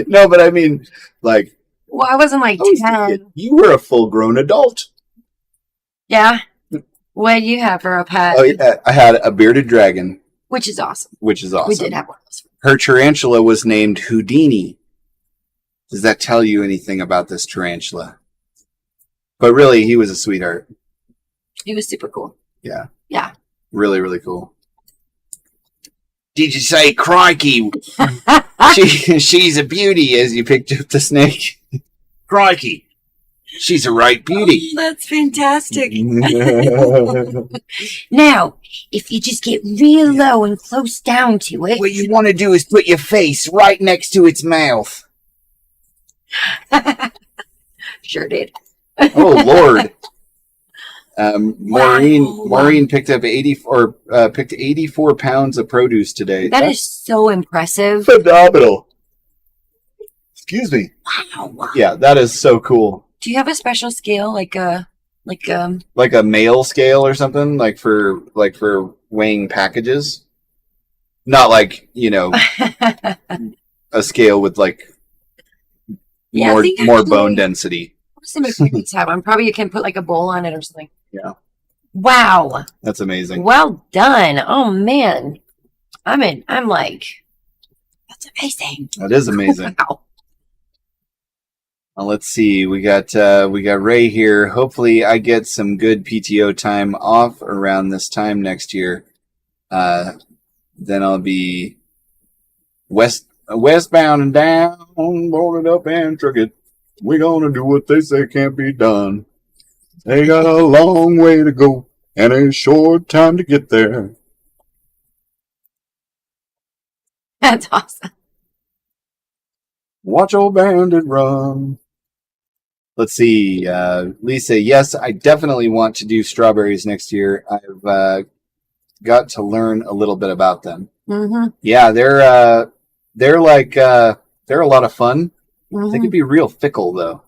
Speaker 2: No, but I mean, like.
Speaker 3: Well, I wasn't like 10.
Speaker 2: You were a full-grown adult.
Speaker 3: Yeah. What did you have for a pet?
Speaker 2: Oh yeah, I had a bearded dragon.
Speaker 3: Which is awesome.
Speaker 2: We did
Speaker 3: have one of those.
Speaker 2: Her tarantula was named Houdini. Does that tell you anything about this tarantula? But really, he was a sweetheart.
Speaker 3: He was super cool.
Speaker 2: Yeah.
Speaker 3: Yeah.
Speaker 2: Really, really cool. Did you say crikey? She's a beauty as you picked up the snake. Crikey. She's a right beauty.
Speaker 3: Oh, that's fantastic. Now, if you just get real low and close down to it.
Speaker 2: What you want to do is put your face right next to its mouth.
Speaker 3: Sure did.
Speaker 2: Oh, Lord. Maureen picked up 84 pounds of produce today.
Speaker 3: That's is so impressive.
Speaker 2: Phenomenal. Excuse me.
Speaker 3: Wow.
Speaker 2: Yeah, that is so cool.
Speaker 3: Do you have a special scale like a
Speaker 2: mail scale or something like for weighing packages? Not like, a scale with like more bone density.
Speaker 3: My parents have one. Probably you can put like a bowl on it or something.
Speaker 2: Yeah.
Speaker 3: Wow.
Speaker 2: That's amazing.
Speaker 3: Well done. Oh man. I'm like, that's amazing.
Speaker 2: That is amazing.
Speaker 3: Wow.
Speaker 2: Let's see. We got Ray here. Hopefully I get some good PTO time off around this time next year. Then I'll be westbound and down, boarded up and crooked. We're gonna do what they say can't be done. They got a long way to go and a short time to get there.
Speaker 3: That's awesome.
Speaker 2: Watch old bandit run. Let's see. Lisa, yes, I definitely want to do strawberries next year. I've got to learn a little bit about them.
Speaker 3: Mm-hmm.
Speaker 2: Yeah, they're a lot of fun.
Speaker 3: Mm-hmm.
Speaker 2: They could be real fickle though.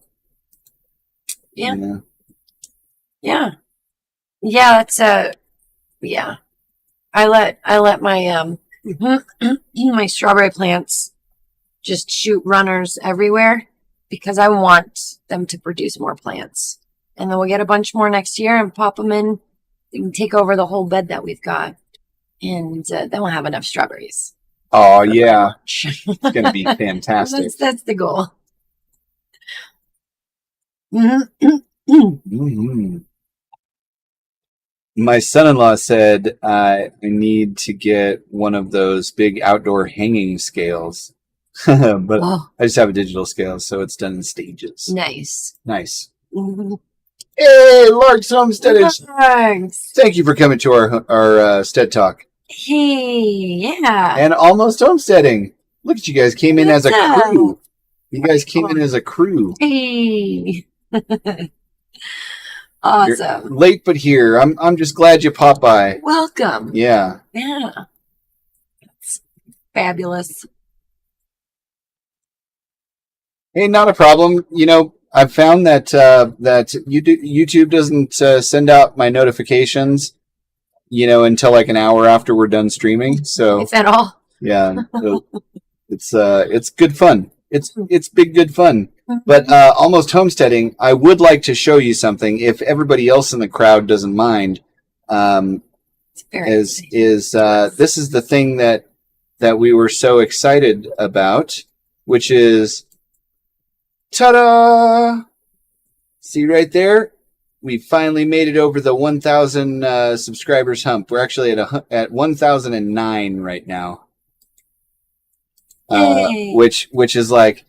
Speaker 3: Yeah. Yeah. That's yeah. I let my my strawberry plants just shoot runners everywhere because I want them to produce more plants. And then we'll get a bunch more next year and pop them in. They can take over the whole bed that we've got. And then we'll have enough strawberries.
Speaker 2: Oh, yeah. It's going to be fantastic.
Speaker 3: That's the goal.
Speaker 2: Mm-hmm. My son-in-law said I need to get one of those big outdoor hanging scales. but
Speaker 3: Oh,
Speaker 2: I just have a digital scale, so it's done in stages.
Speaker 3: nice.
Speaker 2: Nice.
Speaker 3: Mhm.
Speaker 2: Hey, Lark's Homestead.
Speaker 3: Thanks.
Speaker 2: Thank you for coming to our STEAD Talk.
Speaker 3: Hey, yeah.
Speaker 2: And almost homesteading. Look at you guys came in as a
Speaker 3: What's
Speaker 2: crew. You guys came in as a crew.
Speaker 3: Hey.
Speaker 2: You're
Speaker 3: Awesome.
Speaker 2: late but here. I'm just glad you popped by.
Speaker 3: Welcome.
Speaker 2: Yeah.
Speaker 3: Yeah. It's fabulous.
Speaker 2: Hey, not a problem. You know, I've found that YouTube doesn't send out my notifications, until like an hour after we're done streaming. So
Speaker 3: Is that all?
Speaker 2: yeah, it's good fun. It's big good fun. But almost homesteading, I would like to show you something if everybody else in the crowd doesn't mind.
Speaker 3: It's very
Speaker 2: Is
Speaker 3: exciting.
Speaker 2: this is the thing that we were so excited about, which is ta-da! See right there? We finally made it over the 1,000 subscribers hump. We're actually at 1,009 right now.
Speaker 3: Yay.
Speaker 2: Which is like,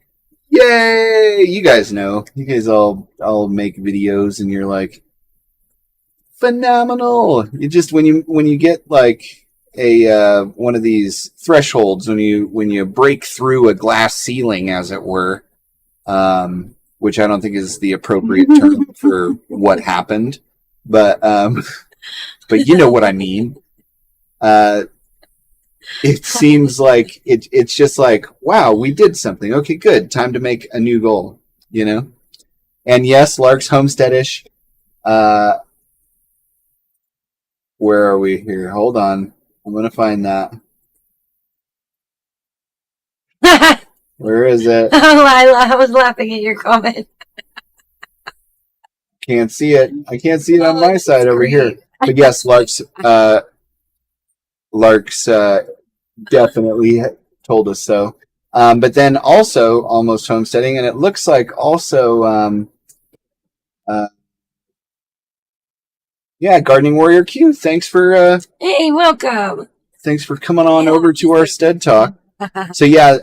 Speaker 2: yay! You guys know. You guys all make videos and you're like, phenomenal. You just when you get like a one of these thresholds, when you break through a glass ceiling, as it were, which I don't think is the appropriate term for what happened, but you know what I mean. It seems like it's just like, wow, we did something. Okay, good. Time to make a new goal, And yes, Lark's Homesteadish. Where are we here? Hold on. I'm going to find that. Where is it?
Speaker 3: I was laughing at your comment.
Speaker 2: Can't see it. I can't see it on my
Speaker 3: That's
Speaker 2: side over here.
Speaker 3: great.
Speaker 2: But yes, Lark's definitely told us so. But then also almost homesteading, and it looks like also Gardening Warrior Q. Thanks for
Speaker 3: Hey, welcome.
Speaker 2: thanks for coming on
Speaker 3: Yeah,
Speaker 2: over to our STEAD Talk. So yeah,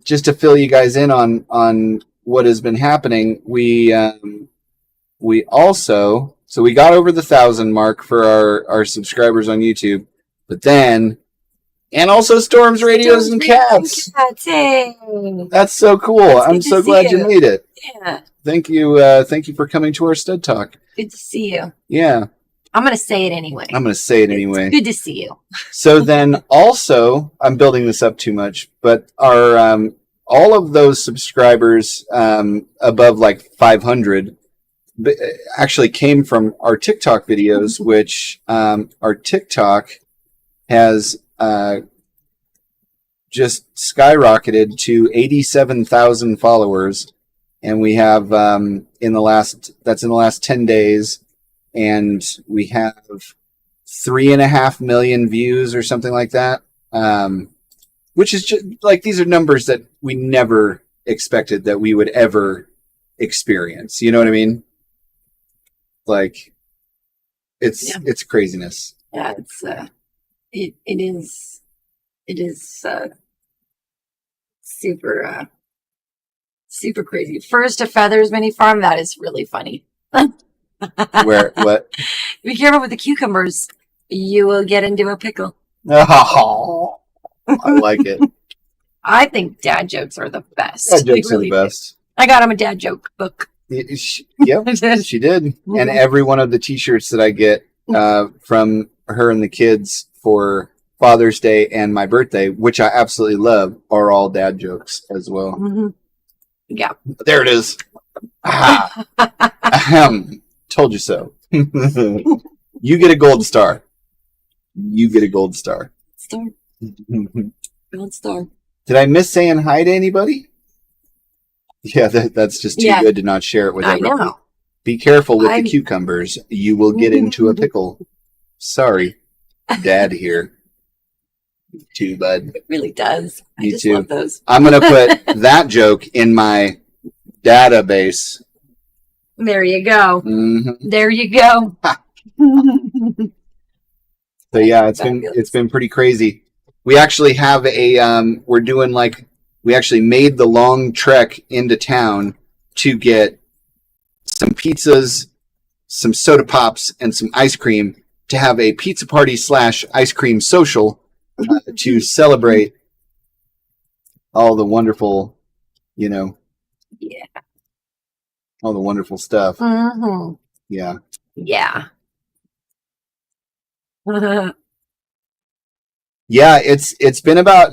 Speaker 2: just to fill you guys in on what has been happening, we also we got over the 1,000 mark for our subscribers on YouTube, but then and also Storms, Radios, and Cats.
Speaker 3: Hey.
Speaker 2: That's so cool.
Speaker 3: That's
Speaker 2: I'm
Speaker 3: good to
Speaker 2: so
Speaker 3: see
Speaker 2: glad you
Speaker 3: you.
Speaker 2: made it.
Speaker 3: Yeah.
Speaker 2: Thank you for coming to our STEAD Talk.
Speaker 3: Good to see you.
Speaker 2: Yeah,
Speaker 3: I'm going to say it anyway.
Speaker 2: I'm going to say it anyway.
Speaker 3: It's good to see you.
Speaker 2: So then also, I'm building this up too much, but our all of those subscribers above like 500 actually came from our TikTok videos, which our TikTok has just skyrocketed to 87,000 followers, and we have in the last 10 days, and we have 3.5 million views or something like that, which is just like, these are numbers that we never expected that we would ever experience. You know what I mean? Like, it's craziness.
Speaker 3: Yeah, it is super super crazy. First a feathers mini farm, that is really funny.
Speaker 2: Where what?
Speaker 3: Be careful with the cucumbers. You will get into a pickle.
Speaker 2: Oh, I like it.
Speaker 3: I think dad jokes are the best.
Speaker 2: Dad jokes
Speaker 3: They really
Speaker 2: are the best.
Speaker 3: do. I got him a dad joke book.
Speaker 2: Yep, she did. And every one of the T-shirts that I get from her and the kids for Father's Day and my birthday, which I absolutely love, are all dad jokes as well.
Speaker 3: Mm-hmm. Yeah.
Speaker 2: There it is. Ah. Ahem. Told you so. You get a gold star. You get a gold star.
Speaker 3: Star. Gold star.
Speaker 2: Did I miss saying hi to anybody? Yeah, that's just too good to not share it with everybody. I know. Be careful with the cucumbers. You will get into a pickle. Sorry, Dad here. You too, bud.
Speaker 3: It really does. I just
Speaker 2: too.
Speaker 3: love those.
Speaker 2: I'm going to put that joke in my database.
Speaker 3: There you go.
Speaker 2: Mm-hmm.
Speaker 3: There you go.
Speaker 2: So yeah, it's been pretty crazy. We actually have we're doing like we actually made the long trek into town to get some pizzas, some soda pops, and some ice cream to have a pizza party / ice cream social to celebrate all the wonderful,
Speaker 3: Yeah.
Speaker 2: all the wonderful stuff.
Speaker 3: Mm-hmm.
Speaker 2: Yeah.
Speaker 3: Yeah.
Speaker 2: Yeah, it's been about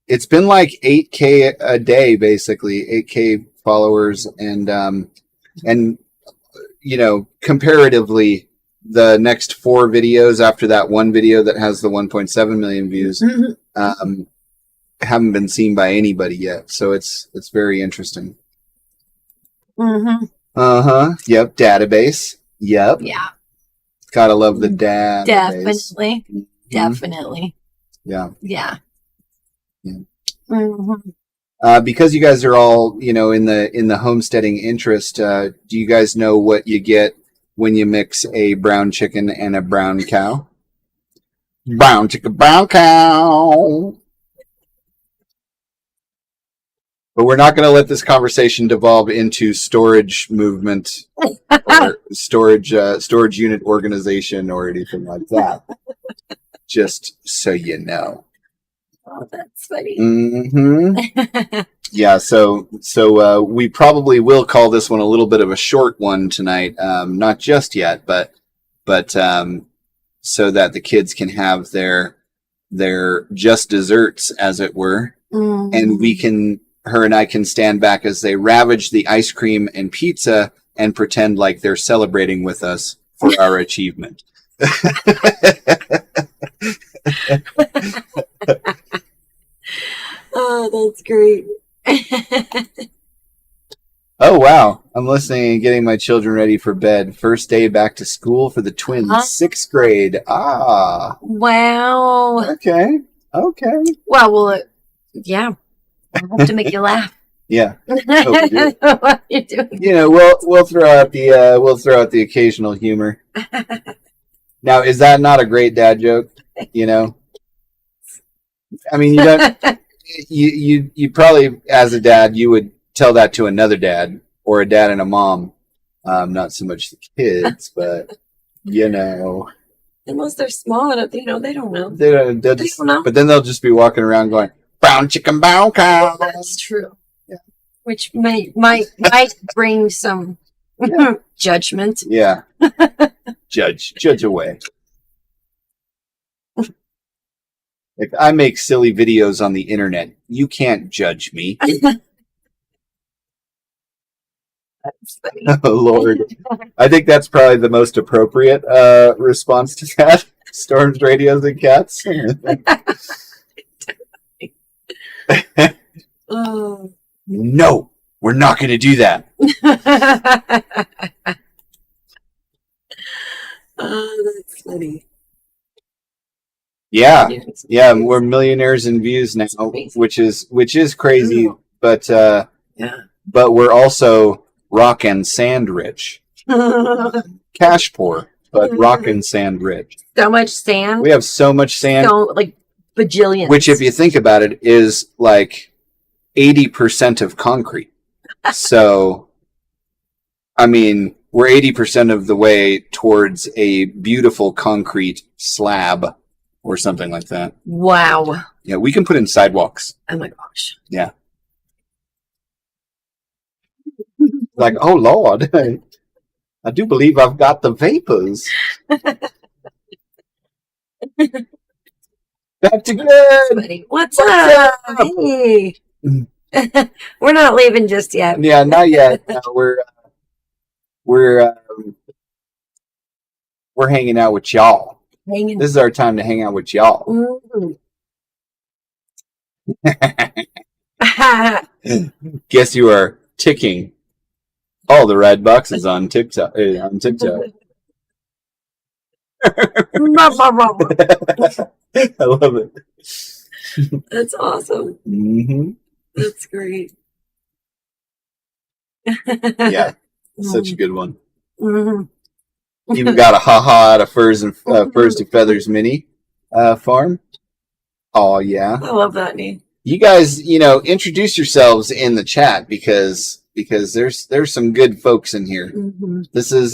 Speaker 2: it's been like 8K a day, basically 8K followers, and comparatively, the next 4 videos after that one video that has the 1.7 million views haven't been seen by anybody yet. So it's very interesting.
Speaker 3: Mm-hmm.
Speaker 2: Yep. Database. Yep.
Speaker 3: Yeah.
Speaker 2: Gotta love the database.
Speaker 3: Definitely.
Speaker 2: Mm-hmm.
Speaker 3: Definitely.
Speaker 2: Yeah.
Speaker 3: Yeah.
Speaker 2: Yeah.
Speaker 3: Mm-hmm.
Speaker 2: Because you guys are all, in the homesteading interest, do you guys know what you get when you mix a brown chicken and a brown cow? Brown chicken, brown cow. But we're not going to let this conversation devolve into storage movement or storage unit organization or anything like that. Just so you know.
Speaker 3: Oh, that's funny.
Speaker 2: Mm-hmm. Yeah, so we probably will call this one a little bit of a short one tonight. Not just yet, but so that the kids can have their just desserts, as it were, and her and I can stand back as they ravage the ice cream and pizza and pretend like they're celebrating with us for our achievement.
Speaker 3: Oh, that's great.
Speaker 2: Oh, wow. I'm listening and getting my children ready for bed. First day back to school for the twins. 6th grade. Ah.
Speaker 3: Wow.
Speaker 2: Okay.
Speaker 3: Well, yeah. I have to make you laugh.
Speaker 2: Yeah.
Speaker 3: What are you doing?
Speaker 2: We'll throw out the occasional humor. Now, is that not a great dad joke? I mean, you don't. You probably, as a dad, you would tell that to another dad or a dad and a mom. Not so much the kids, but
Speaker 3: Unless they're small enough, they don't know.
Speaker 2: They don't know. But then they'll just be walking around going, brown chicken, brown cow.
Speaker 3: That's true.
Speaker 2: Yeah.
Speaker 3: Which might bring some judgment.
Speaker 2: Yeah. Judge away. If I make silly videos on the internet, you can't judge me.
Speaker 3: That's funny.
Speaker 2: Oh, Lord. I think that's probably the most appropriate response to that. Storms, radios, and cats.
Speaker 3: Oh.
Speaker 2: No, we're not going to do that.
Speaker 3: Oh, that's funny.
Speaker 2: Yeah, we're millionaires in views now, which is crazy. But but we're also rock and sand rich. Cash poor, but rock and sand rich.
Speaker 3: So much sand.
Speaker 2: We have so much sand.
Speaker 3: So, like bajillions.
Speaker 2: Which, if you think about it, is like 80% of concrete. So, I mean, we're 80% of the way towards a beautiful concrete slab or something like that.
Speaker 3: Wow.
Speaker 2: Yeah, we can put in sidewalks.
Speaker 3: Oh my gosh.
Speaker 2: Yeah. Like, oh Lord, I do believe I've got the vapors. Back to good.
Speaker 3: What's up? Hey. We're not leaving just yet.
Speaker 2: Yeah, not yet. No, we're hanging out with y'all. This is our time to hang out with y'all.
Speaker 3: Mm-hmm.
Speaker 2: Guess you are ticking all the red boxes on TikTok. I love it.
Speaker 3: That's awesome.
Speaker 2: Mm-hmm.
Speaker 3: That's great.
Speaker 2: Yeah, such a good one.
Speaker 3: Mm-hmm.
Speaker 2: Even got a haha at a Furs to Feathers mini farm. Oh yeah,
Speaker 3: I love that name.
Speaker 2: you guys, introduce yourselves in the chat because there's some good folks in here.
Speaker 3: Mm-hmm.
Speaker 2: This is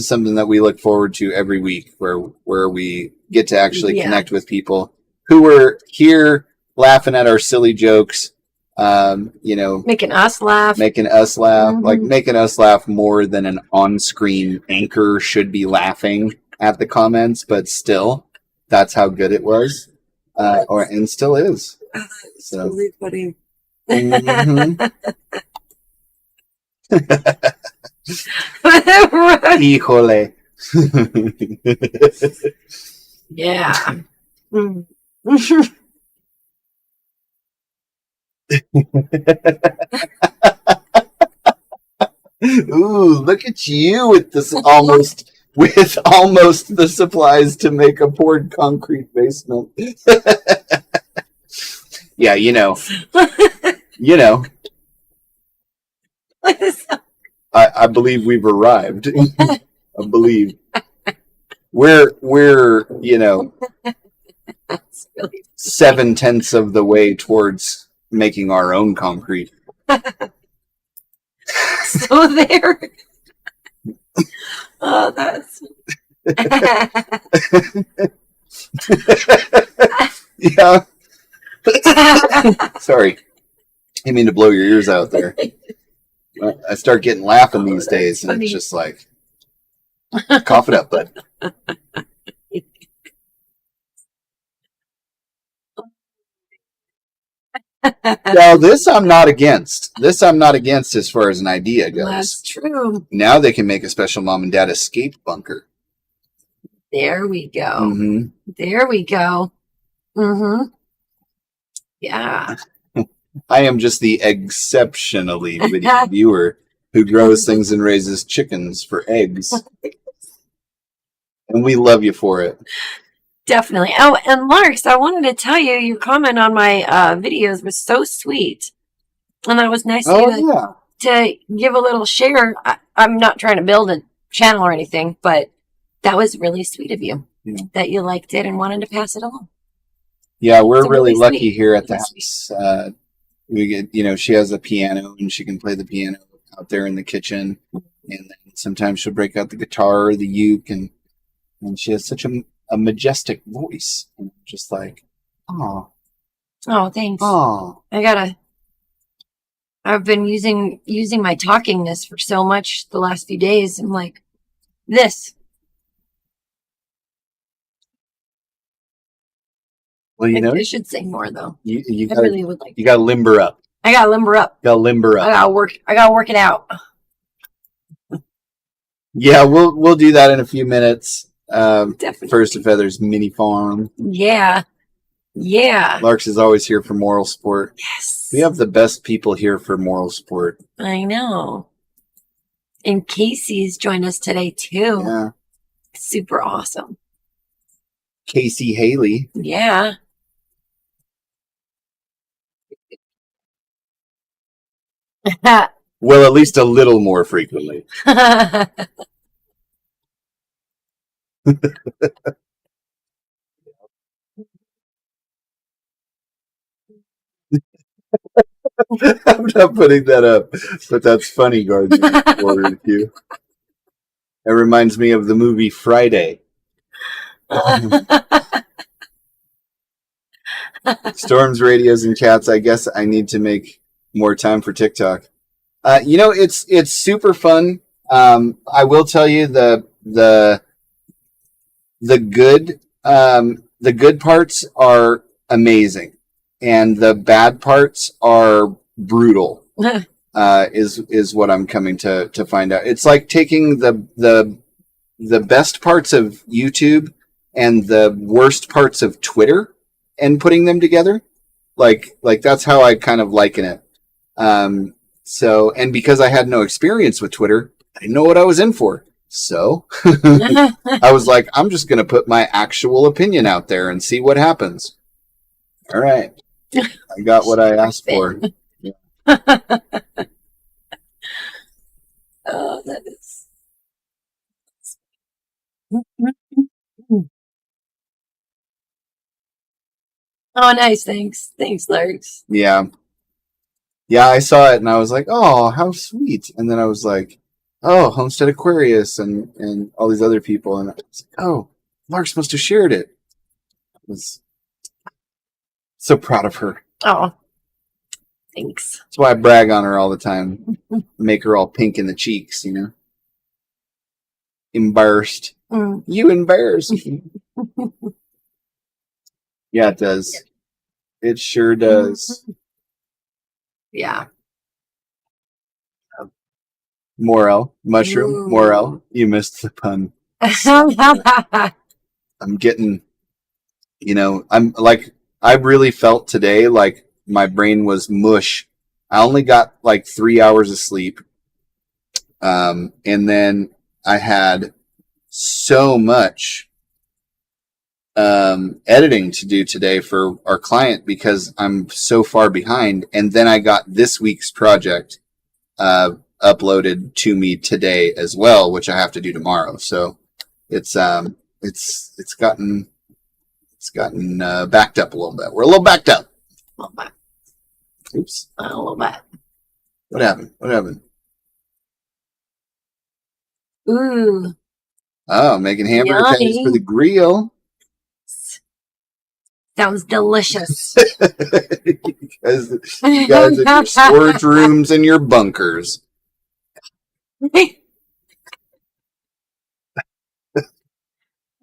Speaker 2: something that we look forward to every week, where we get to actually connect with people who are here laughing at our silly jokes.
Speaker 3: Making us laugh.
Speaker 2: Mm-hmm. Like making us laugh more than an on-screen anchor should be laughing at the comments, but still, that's how good it was, and still is. So.
Speaker 3: Really funny.
Speaker 2: Mm-hmm. Híjole.
Speaker 3: Yeah.
Speaker 2: Ooh, look at you with this almost the supplies to make a poured concrete basement. Yeah, I believe we've arrived. I believe we're 7/10 of the way towards making our own concrete.
Speaker 3: So there. Oh, that's.
Speaker 2: Yeah. Sorry. I didn't mean to blow your ears out there. I start getting laughing these days, and it's just like, cough it up, bud. Now, this I'm not against. This I'm not against as far as an idea goes.
Speaker 3: That's true.
Speaker 2: Now they can make a special mom and dad escape bunker.
Speaker 3: There we go.
Speaker 2: Mm-hmm.
Speaker 3: There we go. Mm-hmm. Yeah.
Speaker 2: I am just the exceptionally witty viewer who grows things and raises chickens for eggs. And we love you for it.
Speaker 3: Definitely. Oh, and Larks, I wanted to tell you, your comment on my videos was so sweet. And that was nice of you to give a little share. I'm not trying to build a channel or anything, but that was really sweet of you that you liked it and wanted to pass it along.
Speaker 2: Yeah, we're really lucky here at the house. We get, she has a piano and she can play the piano out there in the kitchen. And then sometimes she'll break out the guitar or the uke, and she has such a majestic voice. And just like, oh,
Speaker 3: thanks.
Speaker 2: Oh,
Speaker 3: I've been using my talkingness for so much the last few days. I'm like, this.
Speaker 2: Well,
Speaker 3: I should sing more though.
Speaker 2: You
Speaker 3: really would like.
Speaker 2: You got to limber up.
Speaker 3: I got to limber up.
Speaker 2: Got to limber up.
Speaker 3: I got to work it out.
Speaker 2: Yeah, we'll do that in a few minutes.
Speaker 3: Definitely.
Speaker 2: First of Feathers mini farm.
Speaker 3: Yeah.
Speaker 2: Larks is always here for moral sport.
Speaker 3: Yes.
Speaker 2: We have the best people here for moral sport.
Speaker 3: I know. And Casey's joined us today too.
Speaker 2: Yeah.
Speaker 3: Super awesome.
Speaker 2: Casey Haley.
Speaker 3: Yeah.
Speaker 2: Well, at least a little more frequently. I'm not putting that up, but that's funny, Garden. Forward you. It reminds me of the movie Friday. Storms, radios, and cats. I guess I need to make more time for TikTok. It's super fun. I will tell you the good parts are amazing, and the bad parts are brutal. Is what I'm coming to find out. It's like taking the best parts of YouTube and the worst parts of Twitter and putting them together. Like that's how I kind of liken it. So, and because I had no experience with Twitter, I didn't know what I was in for. So I was like, I'm just going to put my actual opinion out there and see what happens. All right. I got what I asked for. Yeah.
Speaker 3: Oh, that is. Oh, nice. Thanks. Thanks, Larks.
Speaker 2: Yeah. Yeah, I saw it and I was like, oh, how sweet. And then I was like, oh, Homestead Aquarius and all these other people. And I was like, oh, Larks must have shared it. I was so proud of her.
Speaker 3: Oh, thanks.
Speaker 2: That's why I brag on her all the time. Make her all pink in the cheeks, you know? Embarrassed.
Speaker 3: Mm.
Speaker 2: You embarrassed me. Yeah, it does. It sure does.
Speaker 3: Yeah.
Speaker 2: Morel. Mushroom.
Speaker 3: Ooh.
Speaker 2: Morel. You missed the pun.
Speaker 3: Yeah.
Speaker 2: I'm getting, I'm like, I really felt today like my brain was mush. I only got like 3 hours of sleep. And then I had so much editing to do today for our client because I'm so far behind. And then I got this week's project uploaded to me today as well, which I have to do tomorrow. So it's gotten backed up a little bit. We're a little backed up.
Speaker 3: A little bit.
Speaker 2: Oops.
Speaker 3: A little bit.
Speaker 2: What happened? What happened?
Speaker 3: Ooh.
Speaker 2: Oh, making hamburger
Speaker 3: Yummy.
Speaker 2: patties for the grill.
Speaker 3: Sounds delicious.
Speaker 2: Because you guys have your storage rooms and your bunkers.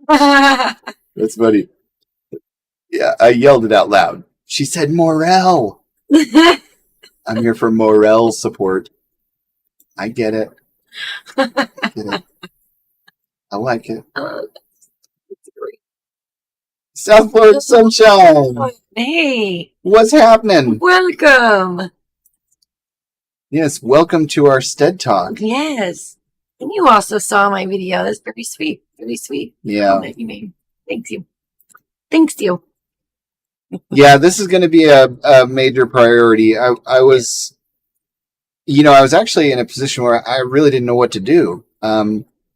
Speaker 2: That's funny. Yeah, I yelled it out loud. She said Morel. I'm here for Morel support. I get it. I like it.
Speaker 3: It's great.
Speaker 2: South Florida sunshine.
Speaker 3: Hey,
Speaker 2: What's happening?
Speaker 3: welcome.
Speaker 2: Yes, welcome to our sTEaD talk.
Speaker 3: Yes. And you also saw my video. That's pretty sweet. Pretty sweet.
Speaker 2: Yeah.
Speaker 3: Comment you made. Thanks you. Thanks you.
Speaker 2: Yeah, this is going to be a major priority. I was, I was actually in a position where I really didn't know what to do,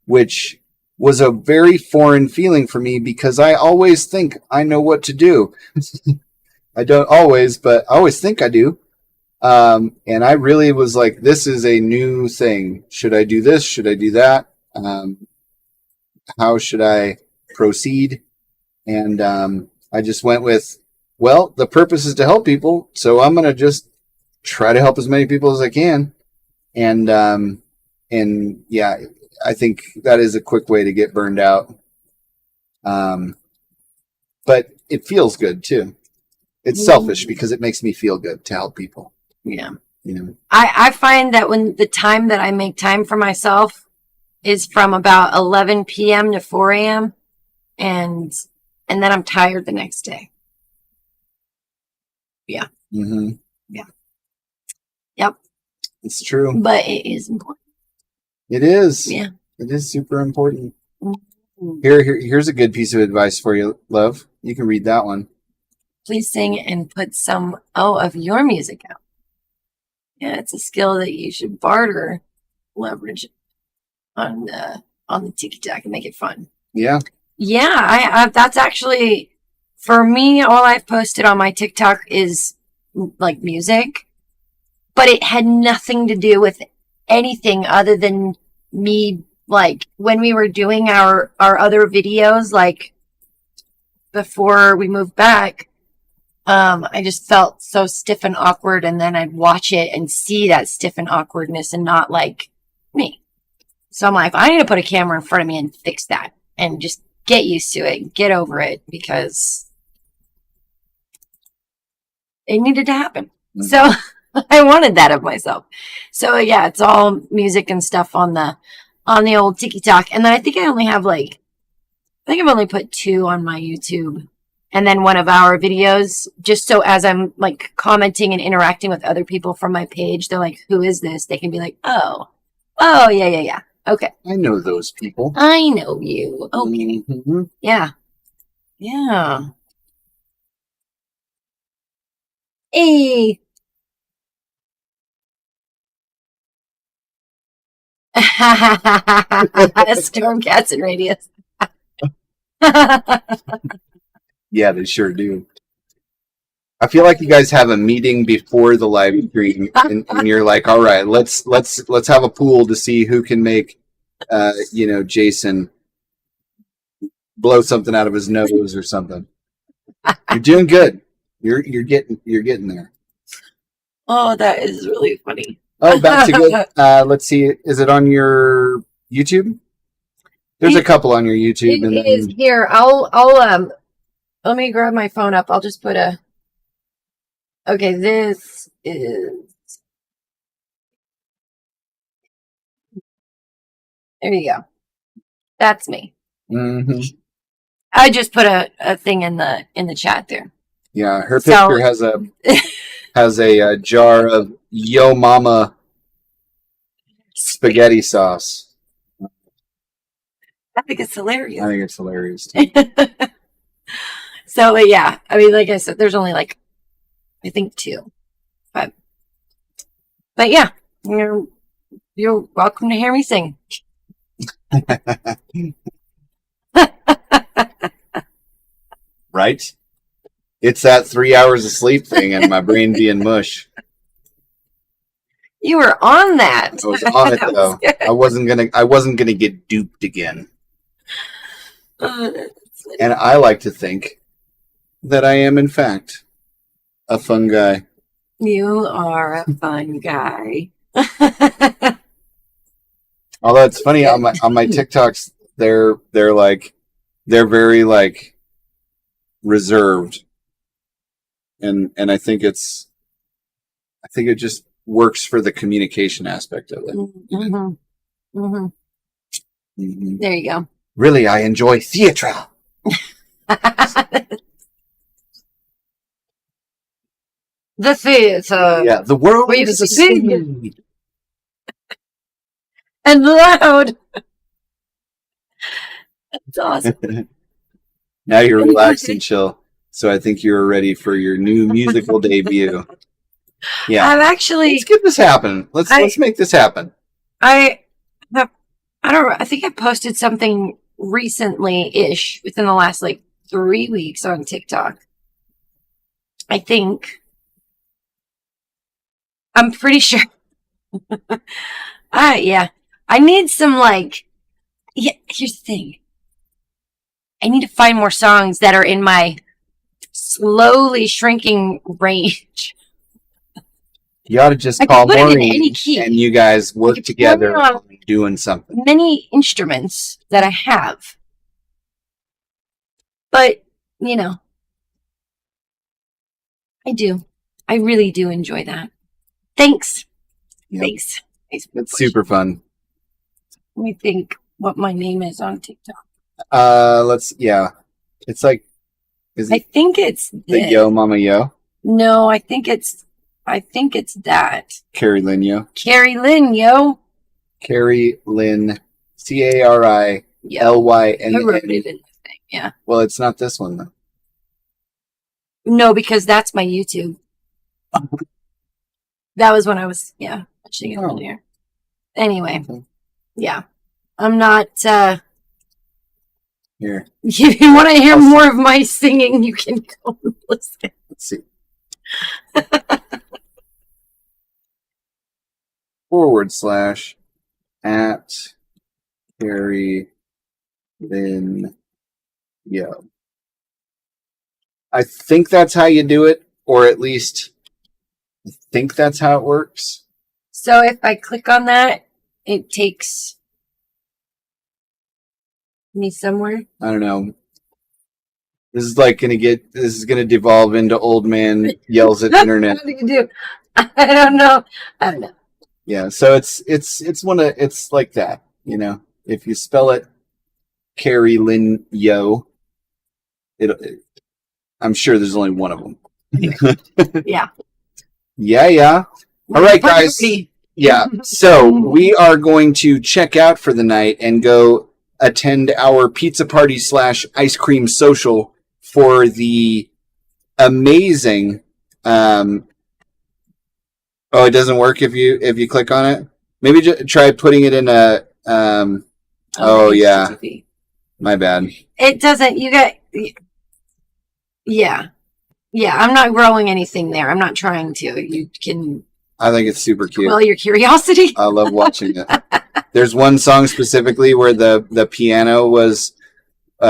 Speaker 2: which was a very foreign feeling for me because I always think I know what to do. I don't always, but I always think I do. And I really was like, this is a new thing. Should I do this? Should I do that? How should I proceed? And I just went with, well, the purpose is to help people, so I'm going to just try to help as many people as I can. And yeah, I think that is a quick way to get burned out. But it feels good too. It's selfish because it makes me feel good to help people.
Speaker 3: Yeah.
Speaker 2: You know.
Speaker 3: I find that when the time that I make time for myself is from about 11 p.m. to 4 a.m. and then I'm tired the next day. Yeah.
Speaker 2: Mm-hmm.
Speaker 3: Yeah. Yep.
Speaker 2: It's true.
Speaker 3: But it is important.
Speaker 2: It is.
Speaker 3: Yeah.
Speaker 2: It is super important.
Speaker 3: Mm-hmm.
Speaker 2: Here's a good piece of advice for you, love. You can read that one.
Speaker 3: Please sing and put some of your music out. Yeah, it's a skill that you should barter, leverage on the TikTok and make it fun.
Speaker 2: Yeah.
Speaker 3: Yeah, I that's actually, for me, all I've posted on my TikTok is like music, but it had nothing to do with anything other than me, like when we were doing our other videos, like before we moved back, I just felt so stiff and awkward, and then I'd watch it and see that stiff and awkwardness and not like me. So I'm like, I need to put a camera in front of me and fix that and just get used to it, get over it, because it needed to happen. Mm-hmm. So I wanted that of myself. So yeah, it's all music and stuff on the old TikTok. And then I think I've only put 2 on my YouTube. And then one of our videos, just so as I'm like commenting and interacting with other people from my page, they're like, who is this? They can be like, oh, yeah. Okay.
Speaker 2: I know those people.
Speaker 3: I know you. Okay.
Speaker 2: Mm-hmm.
Speaker 3: Yeah. Yeah. Hey. Storm cats and radius.
Speaker 2: Yeah, they sure do. I feel like you guys have a meeting before the live stream, and you're like, all right, let's have a pool to see who can make, Jason blow something out of his nose or something. You're doing good. You're getting there.
Speaker 3: Oh, that is really funny.
Speaker 2: Oh, back to good. Let's see. Is it on your YouTube? There's a couple on your YouTube.
Speaker 3: It is here. I'll let me grab my phone up. I'll just put okay, this is, there you go. That's me.
Speaker 2: Mm-hmm.
Speaker 3: I just put a thing in the chat there.
Speaker 2: Yeah, her picture has a jar of Yo Mama spaghetti sauce.
Speaker 3: I think it's hilarious.
Speaker 2: I think it's hilarious too.
Speaker 3: So yeah, I mean, like I said, there's only like, I think 2, but yeah, you're welcome to hear me sing.
Speaker 2: Right? It's that 3 hours of sleep thing and my brain being mush.
Speaker 3: You were on that.
Speaker 2: I was on it though. I wasn't gonna get duped again. And I like to think that I am in fact a fun guy.
Speaker 3: You are a fun guy.
Speaker 2: Although it's funny on my TikToks, they're very like reserved, and I think it just works for the communication aspect of it.
Speaker 3: Mm-hmm. Mm-hmm.
Speaker 2: Mm-hmm.
Speaker 3: There you go.
Speaker 2: Really, I enjoy theatre.
Speaker 3: The theater.
Speaker 2: Yeah, the world
Speaker 3: Where you
Speaker 2: is a
Speaker 3: sing.
Speaker 2: stage.
Speaker 3: And loud. That's awesome.
Speaker 2: Now you're relaxed and chill. So I think you're ready for your new musical debut. Yeah,
Speaker 3: I've actually.
Speaker 2: let's get this happen. Let's make this happen.
Speaker 3: I think I posted something recently-ish within the last like 3 weeks on TikTok. I think. I'm pretty sure. Yeah. I need some here's the thing. I need to find more songs that are in my slowly shrinking range.
Speaker 2: You ought to just call Maureen and you guys work together on doing something.
Speaker 3: Many instruments that I have. But, I do. I really do enjoy that. Thanks.
Speaker 2: Yep.
Speaker 3: Thanks.
Speaker 2: It's super fun.
Speaker 3: Let me think what my name is on TikTok.
Speaker 2: It's like,
Speaker 3: I think it's
Speaker 2: the Yo Mama Yo?
Speaker 3: No, I think it's that.
Speaker 2: Carrie Lynn Yo.
Speaker 3: Carrie Lynn Yo.
Speaker 2: Carrie Lynn, CARILYNN.
Speaker 3: I wrote it in the thing, yeah.
Speaker 2: Well, it's not this one though.
Speaker 3: No, because that's my YouTube. That was when I was, watching it earlier. Anyway, yeah. I'm not,
Speaker 2: Here.
Speaker 3: If you want to hear more of my singing, you can go and listen.
Speaker 2: Let's see. / at Carrie Lynn Yo. I think that's how you do it, or at least I think that's how it works.
Speaker 3: So if I click on that, it takes me somewhere.
Speaker 2: I don't know. This is gonna devolve into old man yells at internet.
Speaker 3: What do you do? I don't know.
Speaker 2: Yeah, so it's like that, If you spell it Carrie Lynn Yo, I'm sure there's only one of them.
Speaker 3: Yeah.
Speaker 2: Yeah. All right, guys. Yeah. So we are going to check out for the night and go attend our pizza party / ice cream social for the amazing. Oh, it doesn't work if you click on it. Maybe just try putting it in a. Oh yeah. My bad.
Speaker 3: It doesn't. You got. Yeah. Yeah, I'm not growing anything there. I'm not trying to. You can
Speaker 2: I think it's super cute.
Speaker 3: quell your curiosity.
Speaker 2: I love watching it. There's one song specifically where the piano was,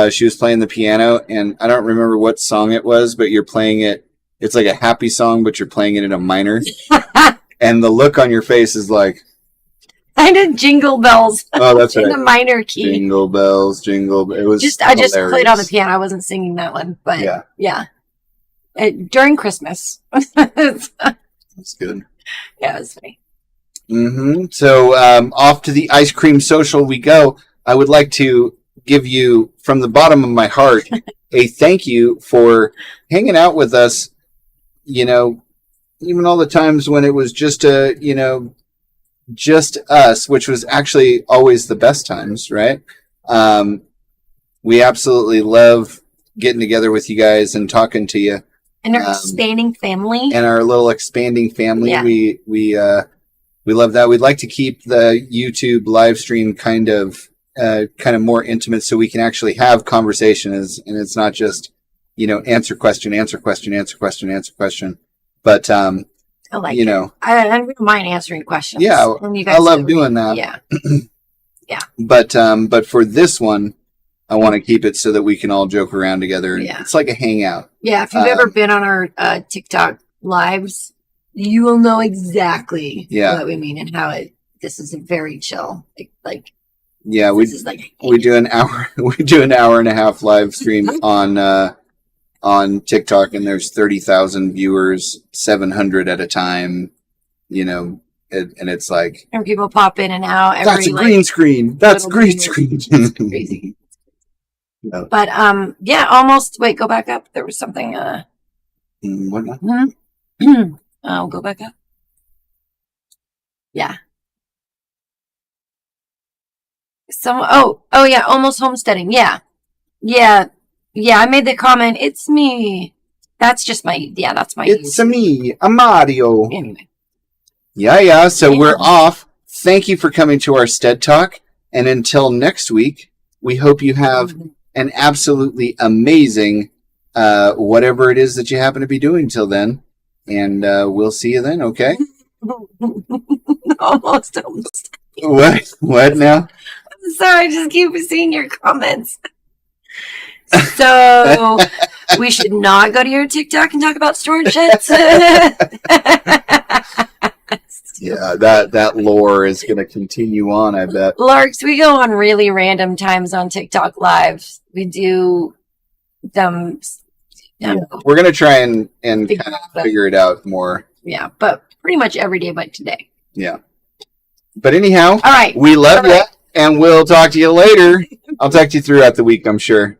Speaker 2: she was playing the piano, and I don't remember what song it was, but you're playing it. It's like a happy song, but you're playing it in a minor. And the look on your face is like,
Speaker 3: I did Jingle Bells.
Speaker 2: oh, that's
Speaker 3: in
Speaker 2: right.
Speaker 3: a minor key.
Speaker 2: Jingle bells, jingle. It was
Speaker 3: I just
Speaker 2: hilarious.
Speaker 3: played on the piano. I wasn't singing that one, but yeah. During Christmas.
Speaker 2: That's good.
Speaker 3: Yeah, it was funny.
Speaker 2: So off to the ice cream social we go. I would like to give you, from the bottom of my heart, a thank you for hanging out with us. You know, even all the times when it was just just us, which was actually always the best times, right? We absolutely love getting together with you guys and talking to you.
Speaker 3: And our expanding family.
Speaker 2: And our little expanding family.
Speaker 3: Yeah.
Speaker 2: We love that. We'd like to keep the YouTube live stream kind of more intimate, so we can actually have conversations, and it's not just, answer question. But
Speaker 3: I like
Speaker 2: I
Speaker 3: don't mind answering questions.
Speaker 2: Yeah,
Speaker 3: you guys
Speaker 2: I love doing that.
Speaker 3: Yeah. Yeah.
Speaker 2: But for this one, I want to keep it so that we can all joke around together. And it's like a hangout.
Speaker 3: Yeah. If you've ever been on our TikTok lives, you will know exactly what we mean and how this is a very chill. We do an hour and a half live stream on TikTok, and there's 30,000 viewers, 700 at a time, and it's like, and people pop in and out.
Speaker 2: That's a green screen. That's a green screen.
Speaker 3: Crazy. Yeah. But almost. Wait, go back up. There was something.
Speaker 2: What now?
Speaker 3: I'll go back up. Yeah. Oh yeah, almost homesteading. Yeah. I made the comment. It's me. That's just my. Yeah, that's my.
Speaker 2: It's me, a Mario.
Speaker 3: Anyway.
Speaker 2: Yeah. So we're off. Thank you for coming to our sTEaD Talk, and until next week, we hope you have an absolutely amazing whatever it is that you happen to be doing till then, and we'll see you then. Okay.
Speaker 3: Almost.
Speaker 2: What now?
Speaker 3: I'm sorry, I just keep seeing your comments. So we should not go to your TikTok and talk about storage sheds.
Speaker 2: Yeah, that lore is going to continue on, I bet.
Speaker 3: Larks, we go on really random times on TikTok lives. We do them.
Speaker 2: Yeah. We're going to try and kind of figure it out more.
Speaker 3: Yeah, but pretty much every day but today.
Speaker 2: Yeah. But anyhow,
Speaker 3: all right.
Speaker 2: We love you, and we'll talk to you later. I'll talk to you throughout the week, I'm sure.